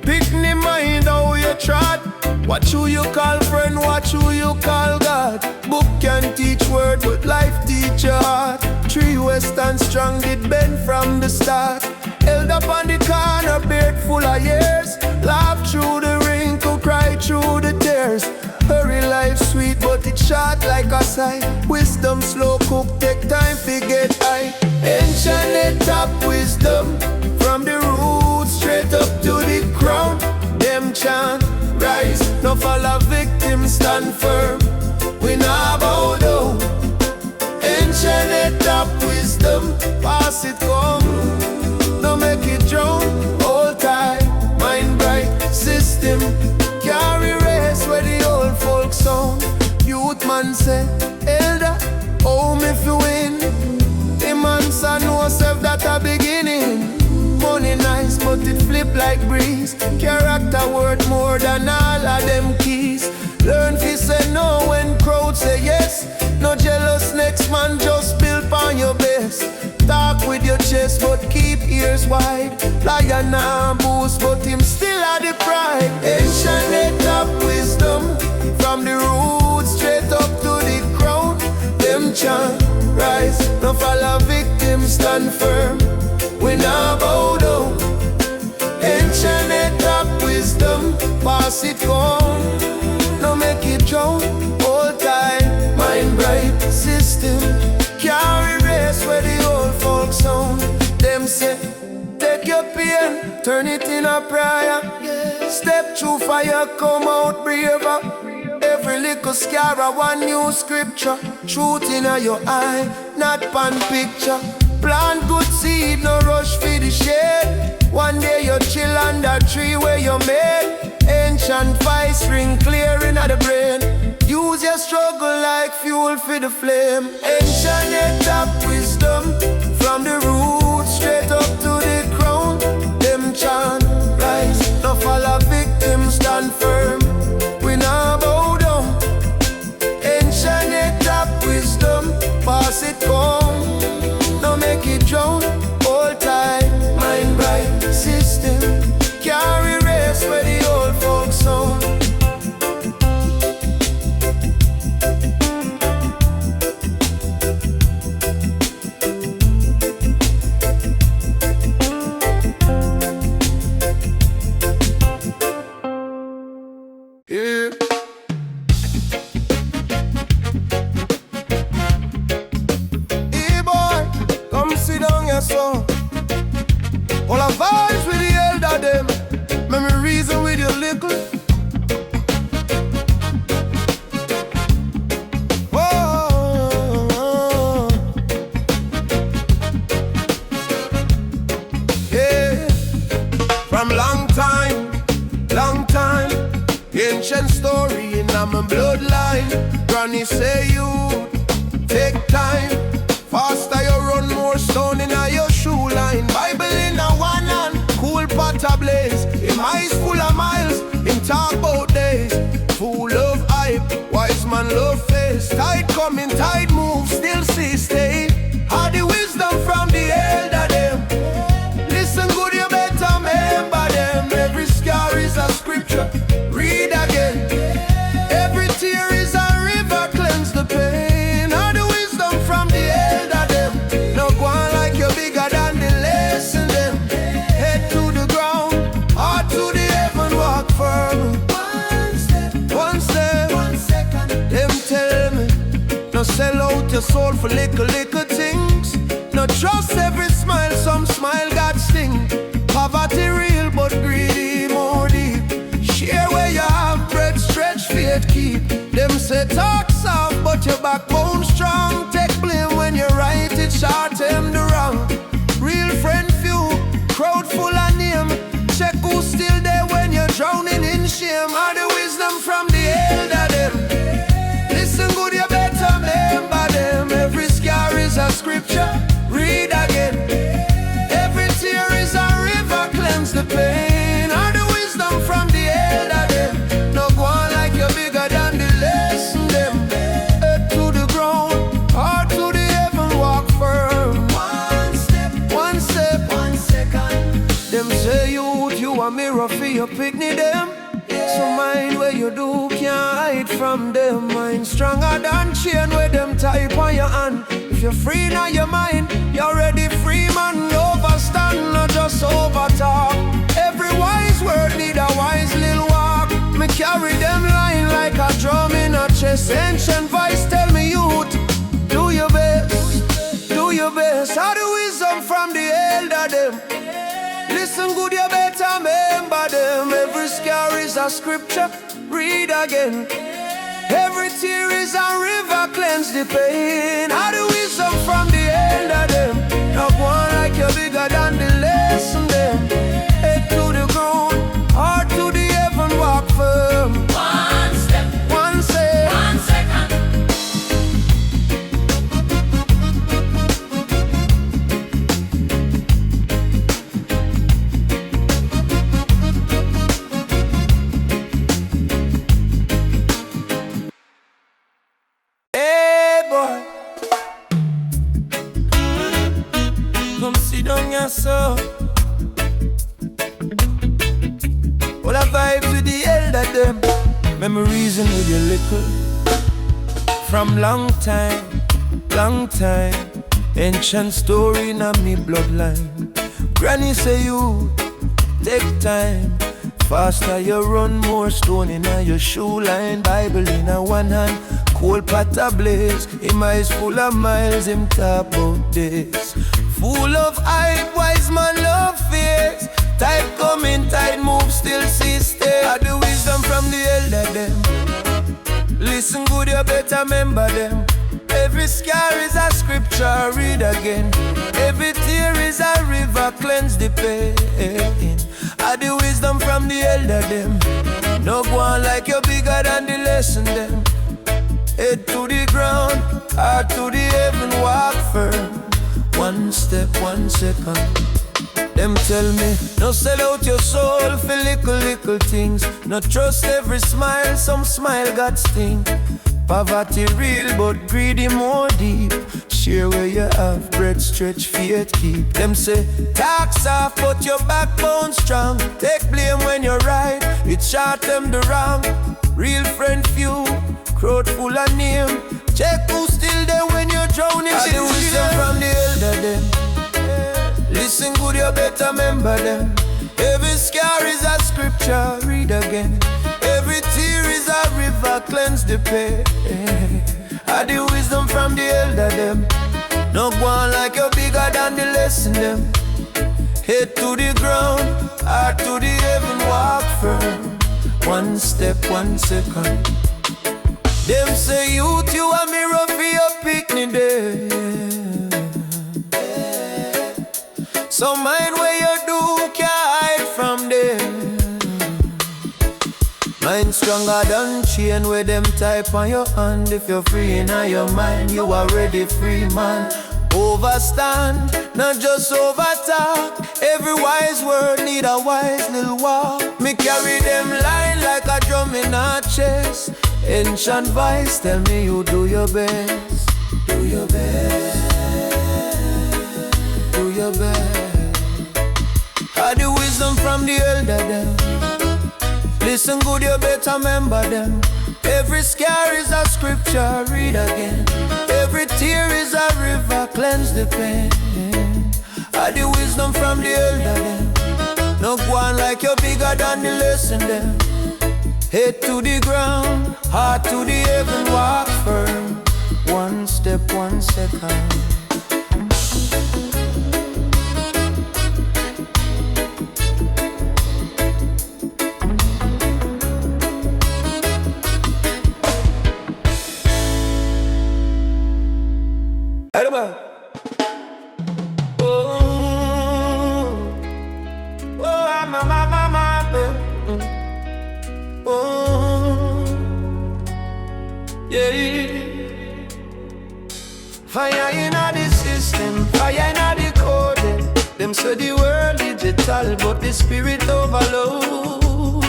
S2: pick me mind how you trot. Watch who you call friend, watch who you call God. Book can teach word, but life teach your heart. Tree western strong did bend from the start. Held up on the corner, beard full of years. Laugh through the wrinkle, cry through the tears. Hurry life sweet, but it short like a sigh. Wisdom slow cook, take time to get high. Ancient head top wisdom, from the roots straight up to the crown. Them chant rise, no follow victim, stand firm, we not bow down. Ancient head top wisdom, pass it come, no make it drown. Hold tight, mind bright, system carry race where the old folks sound. Youth man say, elder, oh me fi win. The man say no self that a beginning. Money nice, but it flip like breeze. Character worth more than all of them keys. Learn to say no when crowds say yes. No jealous next man, just build on your best. Talk with your chest, but keep ears wide. Lion and boost, but him still had the pride. Ancient head top wisdom, from the roots straight up to the crown. Them chant rise, no follow victim, stand firm, we not bow down. Ancient head top wisdom, pass it come, no make it drown. Hold tight, mind bright, system carry race where the old folks sound. Them say, take your pain, turn it in a prayer. Step through fire, come out braver. Every little scar a one new scripture. Truth in your eye, not pan picture. Plant good seed, no rush for the shade. One day you chill under tree where you made. Ancient vice ring clear in the brain. Use your struggle like fuel for the flame. Ancient top wisdom from the roots straight up to the crown. Them chant rise, no follow victims, stand firm. We now bow down. Ancient top wisdom, pass it come. No make it drown. All time, mind bright system. Carry race where the old folks sound. All our vibes with the elder them. Memories with your little. Oh, yeah. From long time, ancient story in my bloodline. Granny say you take time. Faster you run, more stone in your shoe line. Bible in a one hand, cool pot ablaze. Him eyes full of miles, him talk about days. Full of hype, wise man love face. Tide coming, tide move, still see stay. Had the wisdom from the elder them. Listen good, you better remember them. Every scar is a scripture, read again. Every tear is a river, cleanse the pain. No sell out your soul for little things. No trust every smile, some smile got sting. Poverty real but greedy more deep. Share where you have bread, stretch faith keep. Them say talk soft but your backbone strong. Take blame when you right it, short them the wrong. Real friend few, crowd full of name. Check who's still there when you're drowning in shame. All the wisdom from the elder them. Listen good, you better remember them. Every scar is a scripture, read again. Every tear is a river, cleanse the pain. All the wisdom from the elder them. No go on like you're bigger than the lesson them. Head to the ground, heart to the heaven, walk firm. One step, one second. Them say you a mirror for your picnic them. So mind where you do, can't hide from them. Mind stronger than chain where them type on your hand. If you're free now your mind, you're already free man. Overstand, not just over talk. Every wise word need a wise little walk. Me carry them line like a drum in a chest. Ancient voice tell me youth, do your best, do your best. How the wisdom from the elder them. Listen good, you better remember them. Every scar is a scripture, read again. Every tear is a river, cleanse the pain. How the wisdom from the elder them. Not one like you're bigger than the lesson them. Head to the ground, heart to the heaven, walk firm.
S4: One step,
S2: one second. So all the vibes with the elder them. Memories and with your little. From long time. Ancient story in a me bloodline. Granny say you take time. Faster you run, more stone in your shoe line. Bible in a one hand, cool pot ablaze. Him eyes full of miles, him talk about this. Full of hype, wise man love fears. Tide coming, tide move, still see stay. Had the wisdom from the elder them.
S1: good, you better remember them. Every scar is a scripture, read again. Every tear is a river, cleanse the pain. I the wisdom from the elder them. No go on like you're bigger than the lesson them. Head to the ground, heart to the heaven, walk firm. One step, 1 second. Them tell me, no sell out your soul for little things. No trust every smile, some smile got sting. Poverty real but greedy more deep. Share where you have bread, stretch faith keep. Them say, talk soft but your backbone strong. Take blame when you're right, it short them the wrong. Real friend few, crowd full of name. Check who's still there when you're drowning. I the wisdom from the elder them. Listen good, you better remember them. Every scar is a scripture, read again. Every tear is a river, cleanse the pain. I the wisdom from the elder them. No go on like you're bigger than the lesson them. Head to the ground, heart to the heaven, walk firm. 1 step, 1 second. Them say youth, you a mirror for your picnic day. So mind where you do, can't hide from them. Mind stronger than chain where them type on your hand. If you're free in your mind, you already free man. Overstand, not just over talk. Every wise word need a wise little walk. Me carry them line like a drum in a chest. Ancient voice tell me you do your best. Do your best. Do your best. Had the wisdom from the elder them. Listen good, you better remember them. Every scar is a scripture, read again. Every tear is a river, cleanse the pain. Had the wisdom from the elder them. No go on like you're bigger than the lesson them. Head to the ground, heart to the heaven, walk firm. 1 step, 1 second.
S2: Fyah in the system, Fyah in the code. Them say the world digital, but the spirit overload.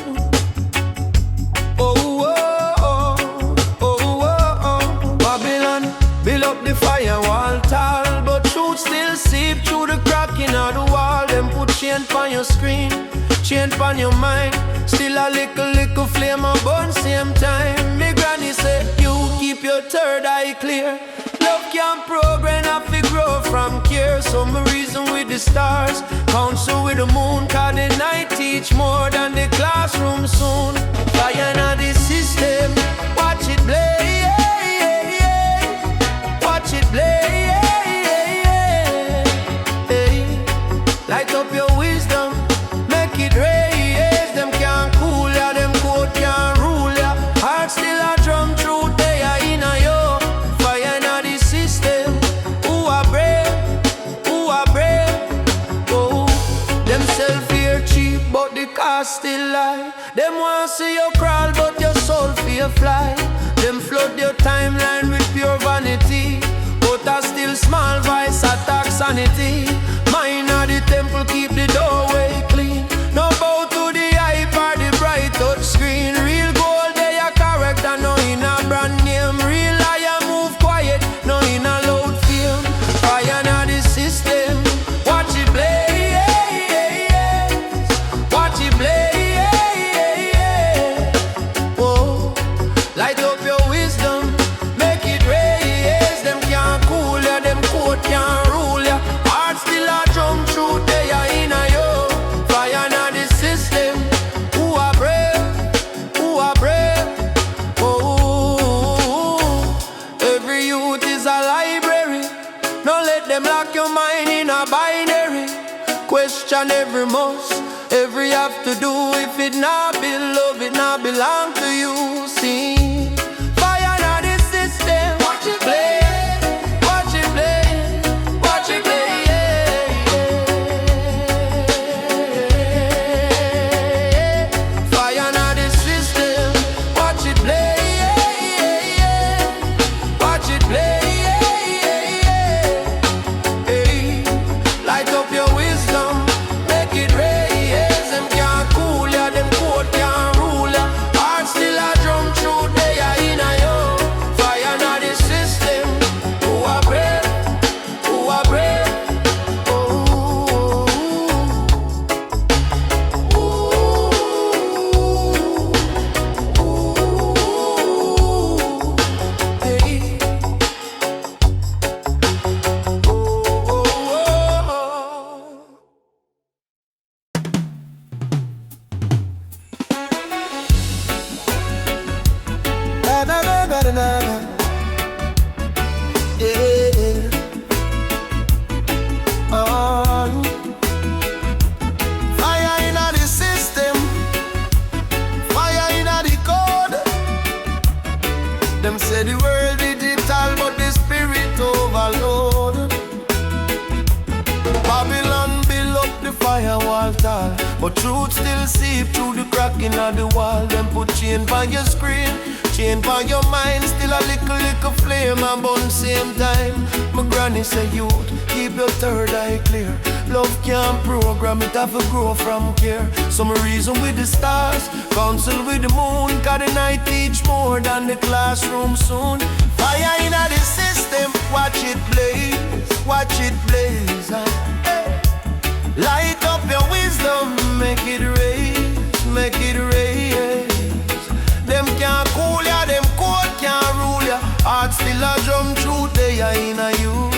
S2: Babylon, build up the firewall tall, but truth still seep through the crack in the wall. Them put chain on your screen, chain on your mind. Still a little flame a burn same time. Me granny say, you keep your third eye clear. Love can progress, have to grow from care. Some reason with the stars, counsel with the moon. Cause the night teach more than the classroom soon. Fyah in the system, watch it blaze. Watch it blaze. Light up your wisdom, make it raise. Them can't cool ya, them code can't rule ya. Heart still a drum truth, they are in a yo. Fyah in the system, who are brave, who are brave. Oh, them self-fear cheap, but the cost still lie. Them want see you crawl, but your soul fear fly. Them flood your timeline with pure vanity, but a still small voice attack sanity. Mine of the temple keep the doorway clean. No bow to the hype or the bright touch screen. Real gold they a character, no in a brand name. Real liar move quiet, no in a loud film. Fyah in the system, watch it blaze. Watch it blaze. Oh, light up your wisdom, make it raise. Them can't cool ya, them code can't rule ya. Heart still a drum truth, they are in a yo. Fyah in the system, who are brave, who are brave. Oh, every youth is a library. Don't let them lock your mind in a binary. Question every must, every have to do. If it not be love, it not belong to you. See, Fyah in the Truth still seep through the crack in the wall. Them put chain by your screen, chain by your mind. Still a little flame and burn same time. My granny say youth, keep your third eye clear. Love can't program it, have to grow from care. Some reason with the stars, counsel with the moon. Cause the night teach more than the classroom soon. Fire in the system, watch it blaze, watch it blaze. Hey. Light up your wisdom, make it raise, make it raise. Them can't cool ya, them cold can't rule ya. Heart still a drum through they are in a you.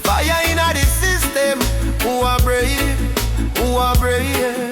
S2: Fire in the system, who are brave, who are brave.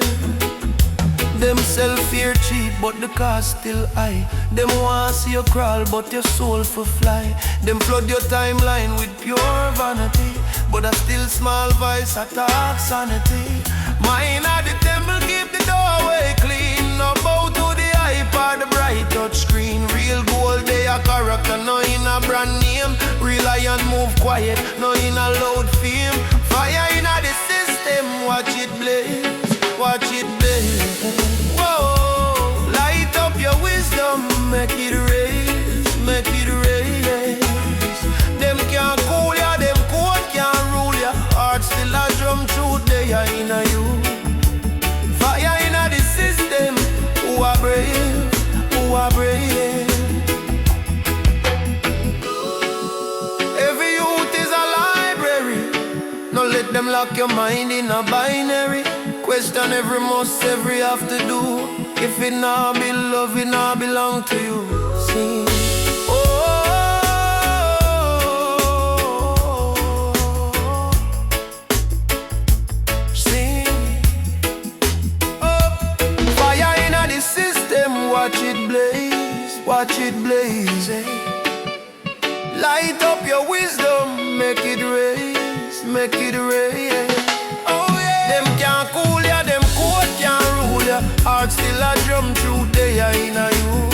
S2: Them self-fear cheap, but the cost still high. Them want see you crawl, but your soul for fly. Them flood your timeline with pure vanity, but a still small voice attack sanity. Mine at the temple, keep the doorway clean. No bow to the hype or the bright touch screen. Real gold, they a character, no in a brand name. Real iron move quiet, no in a loud fame. Fire in the system, watch it blaze, watch it blaze. Whoa, light up your wisdom, make it raise, make it raise. Them can't cool ya, them cold can't rule ya. Heart still a drum through they are in a you. Fire in the system, who are brave, who are brave. Every youth is a library. No let them lock your mind in a binary. Question every must, every have to do. If it not be love, it not belong to you. See, fire in the system, watch it blaze, watch it blaze. Light up your wisdom, make it raise, make it raise. Them can't cool ya, them cold can't rule ya. Heart still a drum through they are in a you.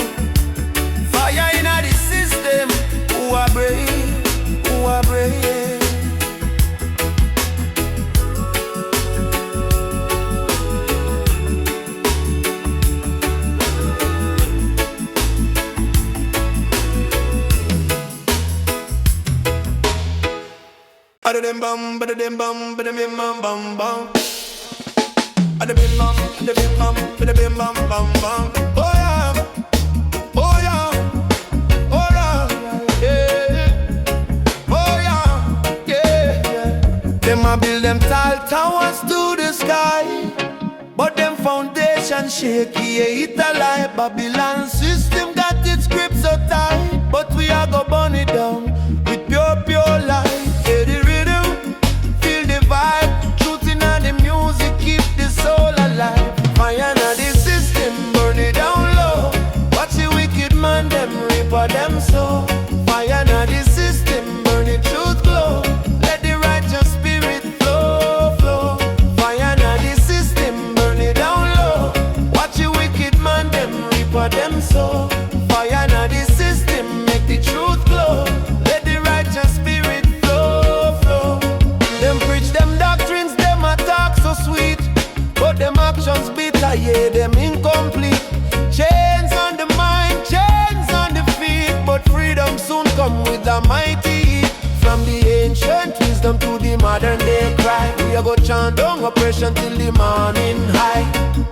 S2: Fire in the system, who are brave, who are brave. Ada dem bam, bada dem bam, bada bim bam bam bam. Ada bim bam, bada bim bam bam bam. Oh yeah, oh yeah, oh yeah, yeah. Oh yeah, yeah. Them a build them tall towers to the sky, but them foundation shaky, yeah, it a lie. Babylon system got its grip so tight, but we a go burn it down with pure light. Yeah, the rhythm, feel the vibe, truth in the music, keep the soul alive. Fire in the system, burn it down low. Watch the wicked man, them reaper them soul. Fire in the system, burn the truth glow. Let the righteous spirit flow, flow. Fire in the system, burn it down low. Watch the wicked man, them reaper them soul. Fire in the system, make the truth glow. Let the righteous spirit flow, flow. Them preach them doctrines, them attack so sweet, but them actions bitter, yeah, them incomplete. Chains on the mind, chains on the feet, but freedom soon come with a mighty heat. From the ancient wisdom to the modern day cry, we are go chant down oppression till the morning high.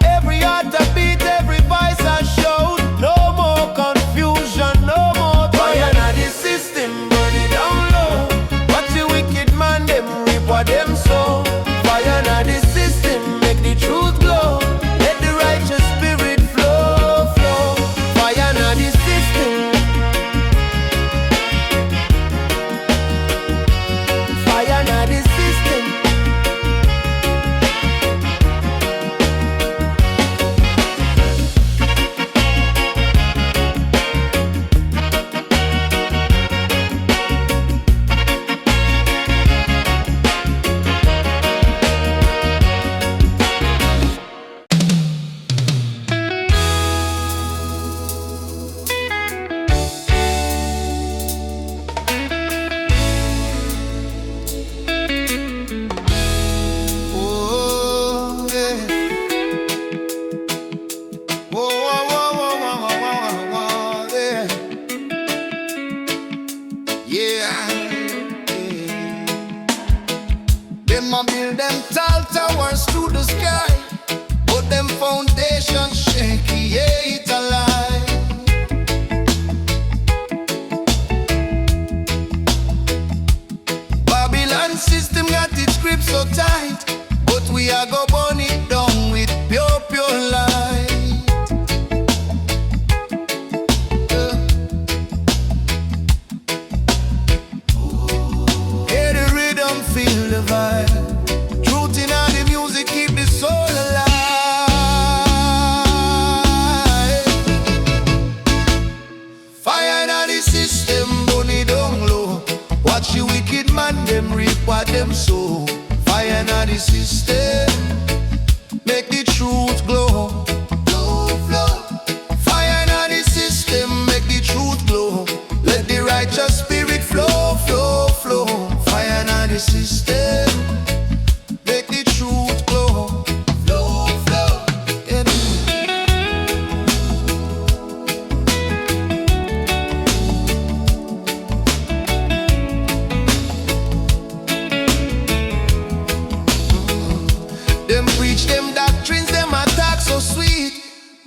S2: Every heart a beat, every voice a shout. No more confusion, no more fire in the system, burn it down low. Watch the wicked man, them reap what them sow. Fire in the system, make the truth glow. Let the righteous spirit flow, flow. Fire in the system. Fire in the system.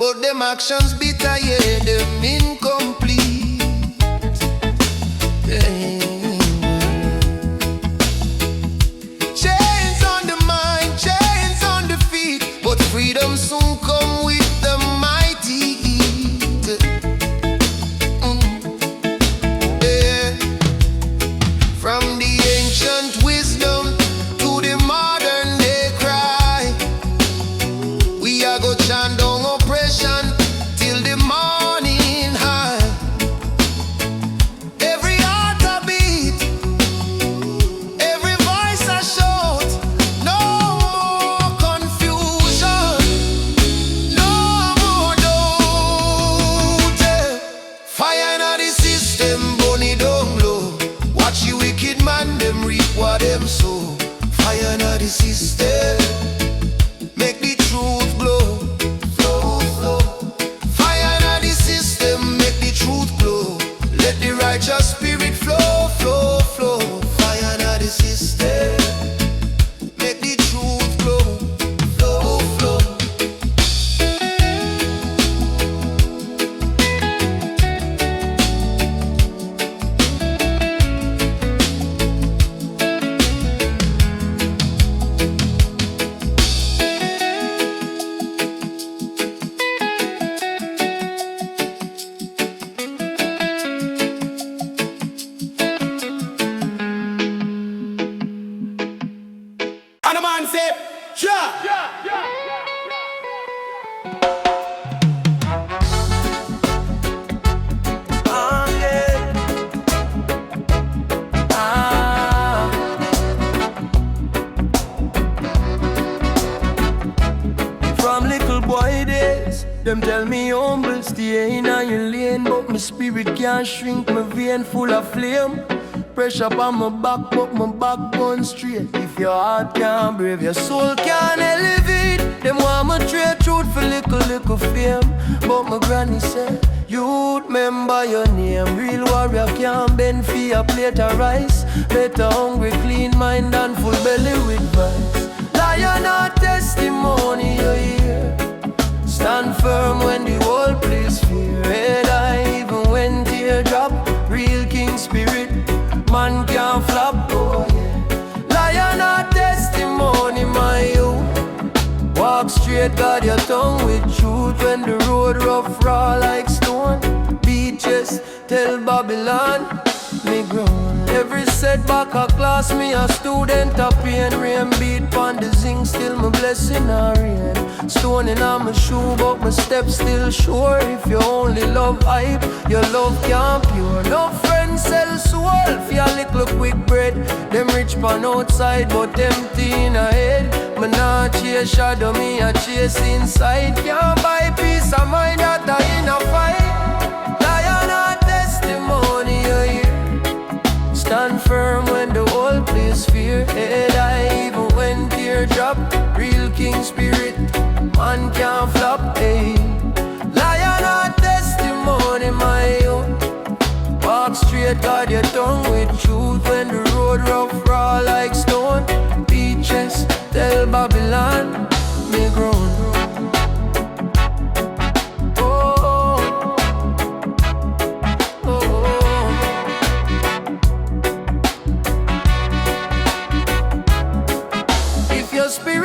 S1: but them actions bitter, yeah, them incomplete. Yeah. Chains on the mind, chains on the feet, but freedom soon come with the mighty heat. Yeah. From the ancient wisdom to the modern day cry, we are go chant down oppression till the morning high. Every heart a beat, every voice a shout. No more confusion, no more doubt. Yeah. Fire in the system, burn it down low. Watch you wicked man, them reap what them sow. Fire in the system, make the truth glow. Flow, flow. Fire in the system, make the truth glow. Let the righteous spirit flow, flow, flow. Fire in the system, make the truth glow. Flow, flow.
S3: And the man say, Jah.
S2: From little boy days, them tell me humble, stay in your lane, but my spirit can't shrink, my vein full of flame. Pressure on my back, but my backbone straight. If your heart can't brave, your soul can't elevate. Them want me trade truth for little fame, but my granny said, youth, remember your name. Real warrior can't bend for a plate of rice. Better hungry, clean mind and full belly with vice. Lion or testimony you hear. Stand firm when the whole place fear. Head high even when teardrop. Real king spirit, man can't flop. Oh yeah. Lion or testimony, my youth. Walk straight, guard your tongue with truth. When the road rough, raw like stone. Beaches, tell Babylon, me grown. Every setback a class, me a student a pain. Rain beat pon the zinc, still my blessing a rain. Stone in my shoe, but my steps still sure. If you only love hype, your love can't pure. No friends sell soul for a little quick bread. Them rich pan outside, but empty in a head. Me nah chase shadow, me a chase inside. Can't buy peace of mind that I in a fight. Lion or testimony you hear. Stand firm when the whole place fear. Head high even when teardrop. Real king spirit, man can't flop. Hey. Lion or testimony, my own. Walk straight, guard your tongue with truth. When the road rough, raw like stone. Beaches, tell Babylon, me grown.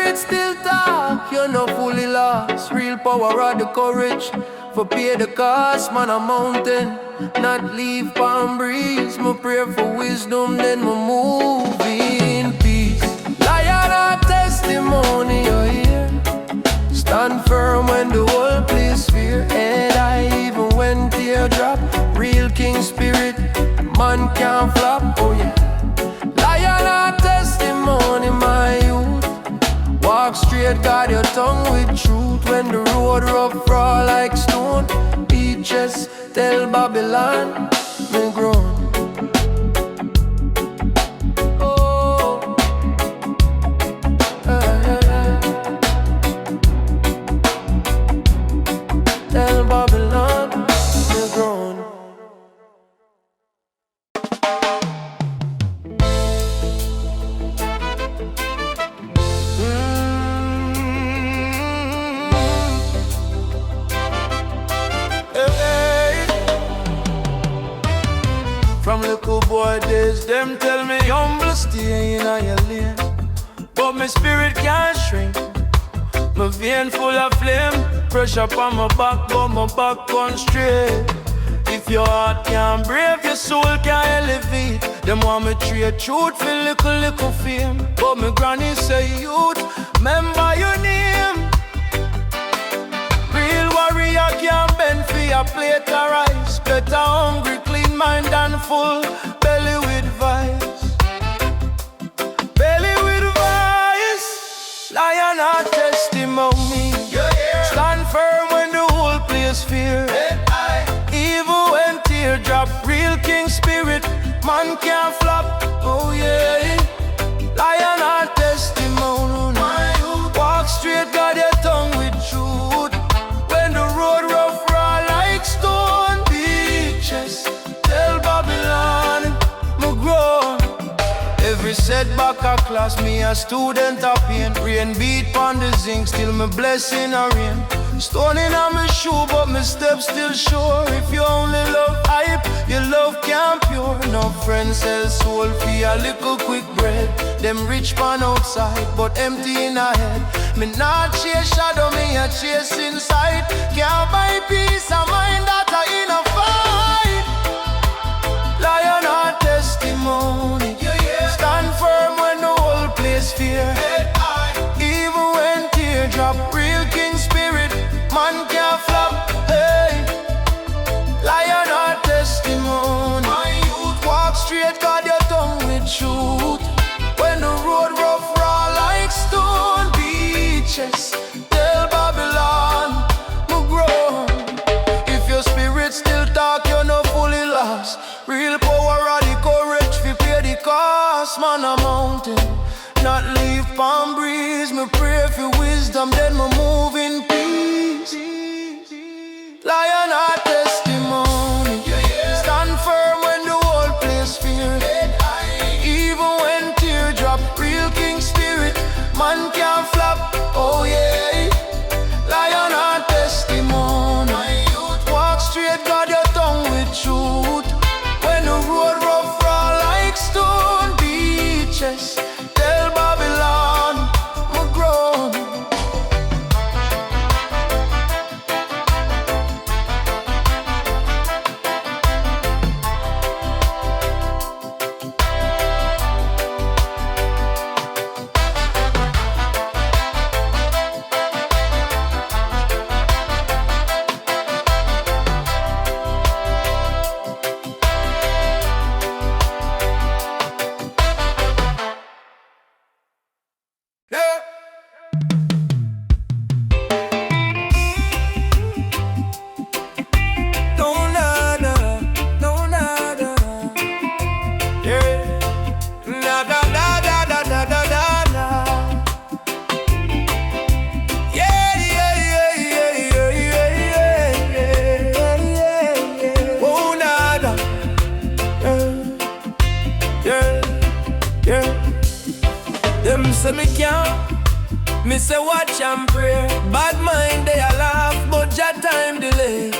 S2: Still talk, you're not fully lost. Real power of the courage for pay the cost. Man a mountain, not leave palm breeze. Me pray for wisdom, then me move in peace. Lion or testimony you hear. Stand firm when the whole place fear. Head high even when teardrop. Real king spirit, man can't flop. Oh yeah. Lion or testimony, my youth. Walk straight, guard your tongue with truth. When the road rough, raw like stone. Beaches, tell Babylon, me grown. Oh, tell Babylon, me grown. days, them tell me humble stay in your lane. But my spirit can't shrink. My vein full of flame. Pressure on my back, but my back on straight. If your heart can't brave, your soul can't elevate. Them want me trade truth for little fame. But my granny say, youth, remember your name. Real warrior can't bend for your plate of rice. Better hungry, clean mind and full belly with vice. Belly with vice. Lion heart testimony. Stand firm when the whole place fear. Even when teardrop, real king spirit, man can't flop. Oh yeah. Lion heart testimony. Walk straight, got your tongue with truth. When the road rough, raw like stone. Beaches, tell Babylon, me grow. Every setback a class, me a student of pain. Rain beat pon the zinc, still me blessing a rain. Stone in on my shoe, but my steps still sure. If you only love hype, your love can't pure. No friends sell soul for a little quick bread. Them rich pan outside, but empty in a head. Me not chase shadow, me a chase inside. Can't buy peace of mind that I in a fight. Lion heart testimony. Stand firm when the whole place fear. Even when teardrop, real king spirit, man can't flop. Hey, lion heart testimony. My youth walk straight, got your tongue with truth. When the road rough, raw like stone. Beaches, tell Babylon, me grow. If your spirit still talk, you're not fully lost. Real power of the courage, fi pay the cost. Man a mountain, not leave palm breeze. Me pray for wisdom, then me move in peace. Lion heart testimony. Stand firm when the whole place fear. Even when teardrop, real king spirit, man can't flop. Oh yeah. Lion heart testimony. Walk straight, got your tongue with truth. When the road rough, raw like stone. Beaches, tell Babylon, me grown. Say me can't, me say watch and pray. Bad mind they a laugh, but your time delay.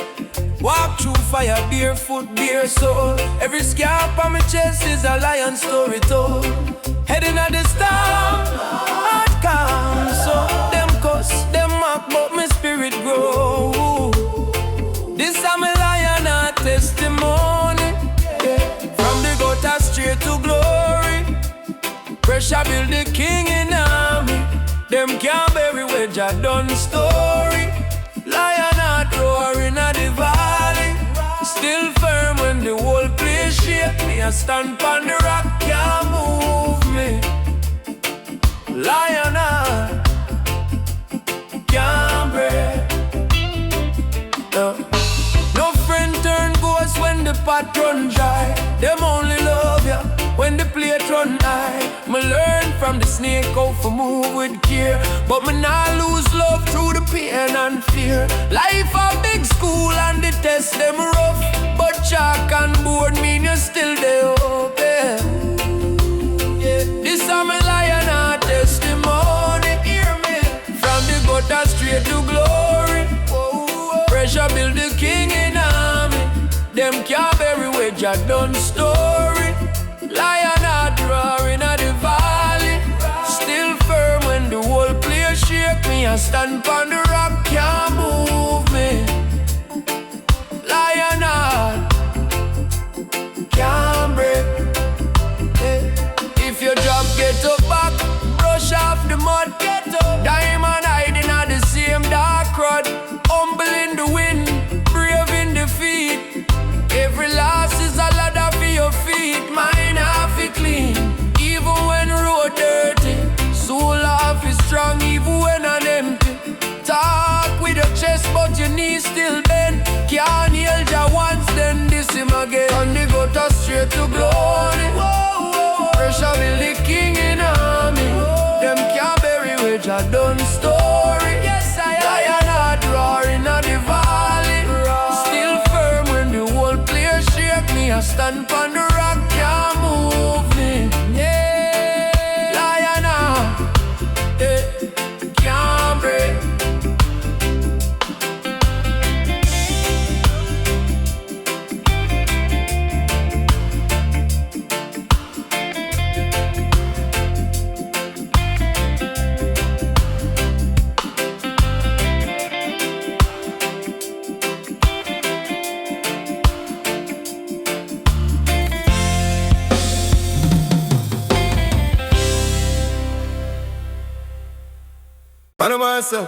S2: Walk through fire, barefoot, bare soul. Every scar on my chest is a lion story told. Heading at the storm, heart calm. So them cuss, them mock, but my spirit grow. This is my lion heart testimony. From the gutter straight to glory. Pressure build the king in army. Them can't bury where Jah done story. Lion heart roaring at the valley. Still firm when the whole place shake. Me a stand on the rock, can't move me. Lion heart can't break. No friend turn ghost when the pot run dry. Them only love ya when the plate run high. Me learn from the snake how to move with care. But me not lose love through the pain and fear. Life a big school and the test them rough. But chalk and board mean you still there open. This is my lion heart testimony. Hear me. From the gutter straight to glory. Pressure build the king in army. Them can't bury where Jah done story.
S1: stand on the rock, can't move me. Lion heart, can't break. If you drop, get up back, brush off the mud, get up. Diamond hiding at the same dark road. Humble in the wind, brave in defeat. Every loss is a ladder for your feet. Mine half it clean, even when road dirty. Soul half is strong, even when I'm empty. Talk with your chest, but your knees still bend. Can't heal Jah once, then diss him again. And they got us straight to glory. Pressure will the king in army. Them can't bury with Jah done story. Yes, I am. Lion heart roaring at the valley. Still firm when the whole place shake me. I stand on the rock, can't move me. Yeah, lion heart, can't break.
S2: Panamasa.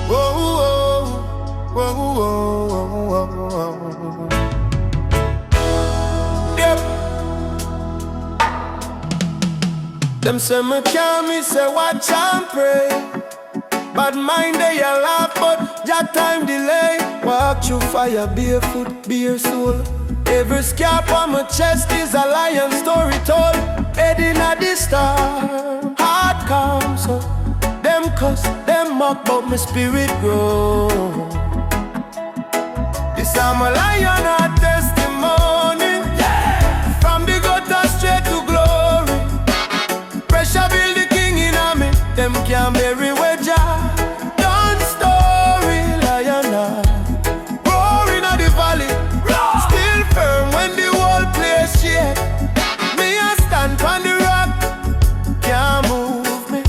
S2: Whoa, whoa, whoa, whoa, whoa. Yep. Them say me can't me say watch and pray. Bad mind they a laugh, but Jah time delay. Walk through fire barefoot, bare soul. Every scar on my chest is a lion story told. Heading at the star, heart calm so. Them cuss, them mock, but my spirit grow. This I'm a lion heart testimony. Yeah. From the gutter straight to glory. Pressure build the king in a me. Them can't bury where Jah done story. Lion heart, roaring at the valley. Still firm when the whole place shake. Me a stand on the rock, can't move me.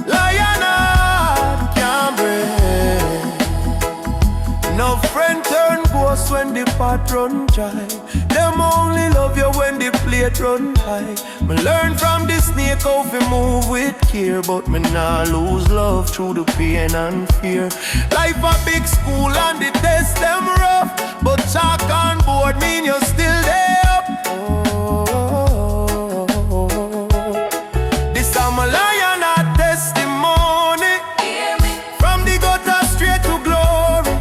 S2: Lion heart, can't break. No friend turn ghost when the pot run dry. Them only love you when the plate run high. Me learn from the snake how to move with care, but me nah lose love through the pain and fear. Life a big school and the test them rough, but talk on board mean you still there up. This I'm a lion heart testimony. From the gutter straight to glory.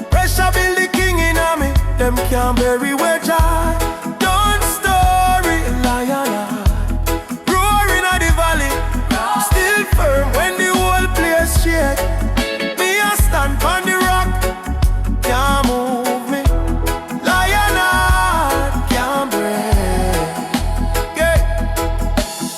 S2: Pressure build the king in a me. Them can't bury where Jah done story. Lion heart, roaring at the valley. Still firm when the whole place shake. Me a stand on the rock, can't move me. Lion heart, can't break. Yeah.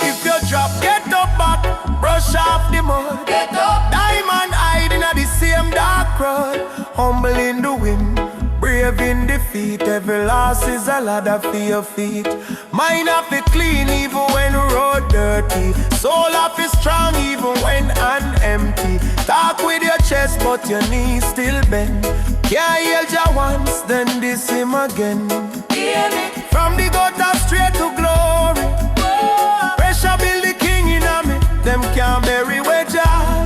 S2: If you drop, get up back, brush off the mud. Get up. Diamond hiding at the same dark road. Humble in the wind, brave in defeat. Every loss is a ladder for your feet. Mind up it clean even when road dirty. Soul up is strong even when unempty. Talk with your chest but your knees still bend. Can't heal Jah once, then diss him again. From the gutter straight to glory. Pressure build the king in a me. Them can't bury where Jah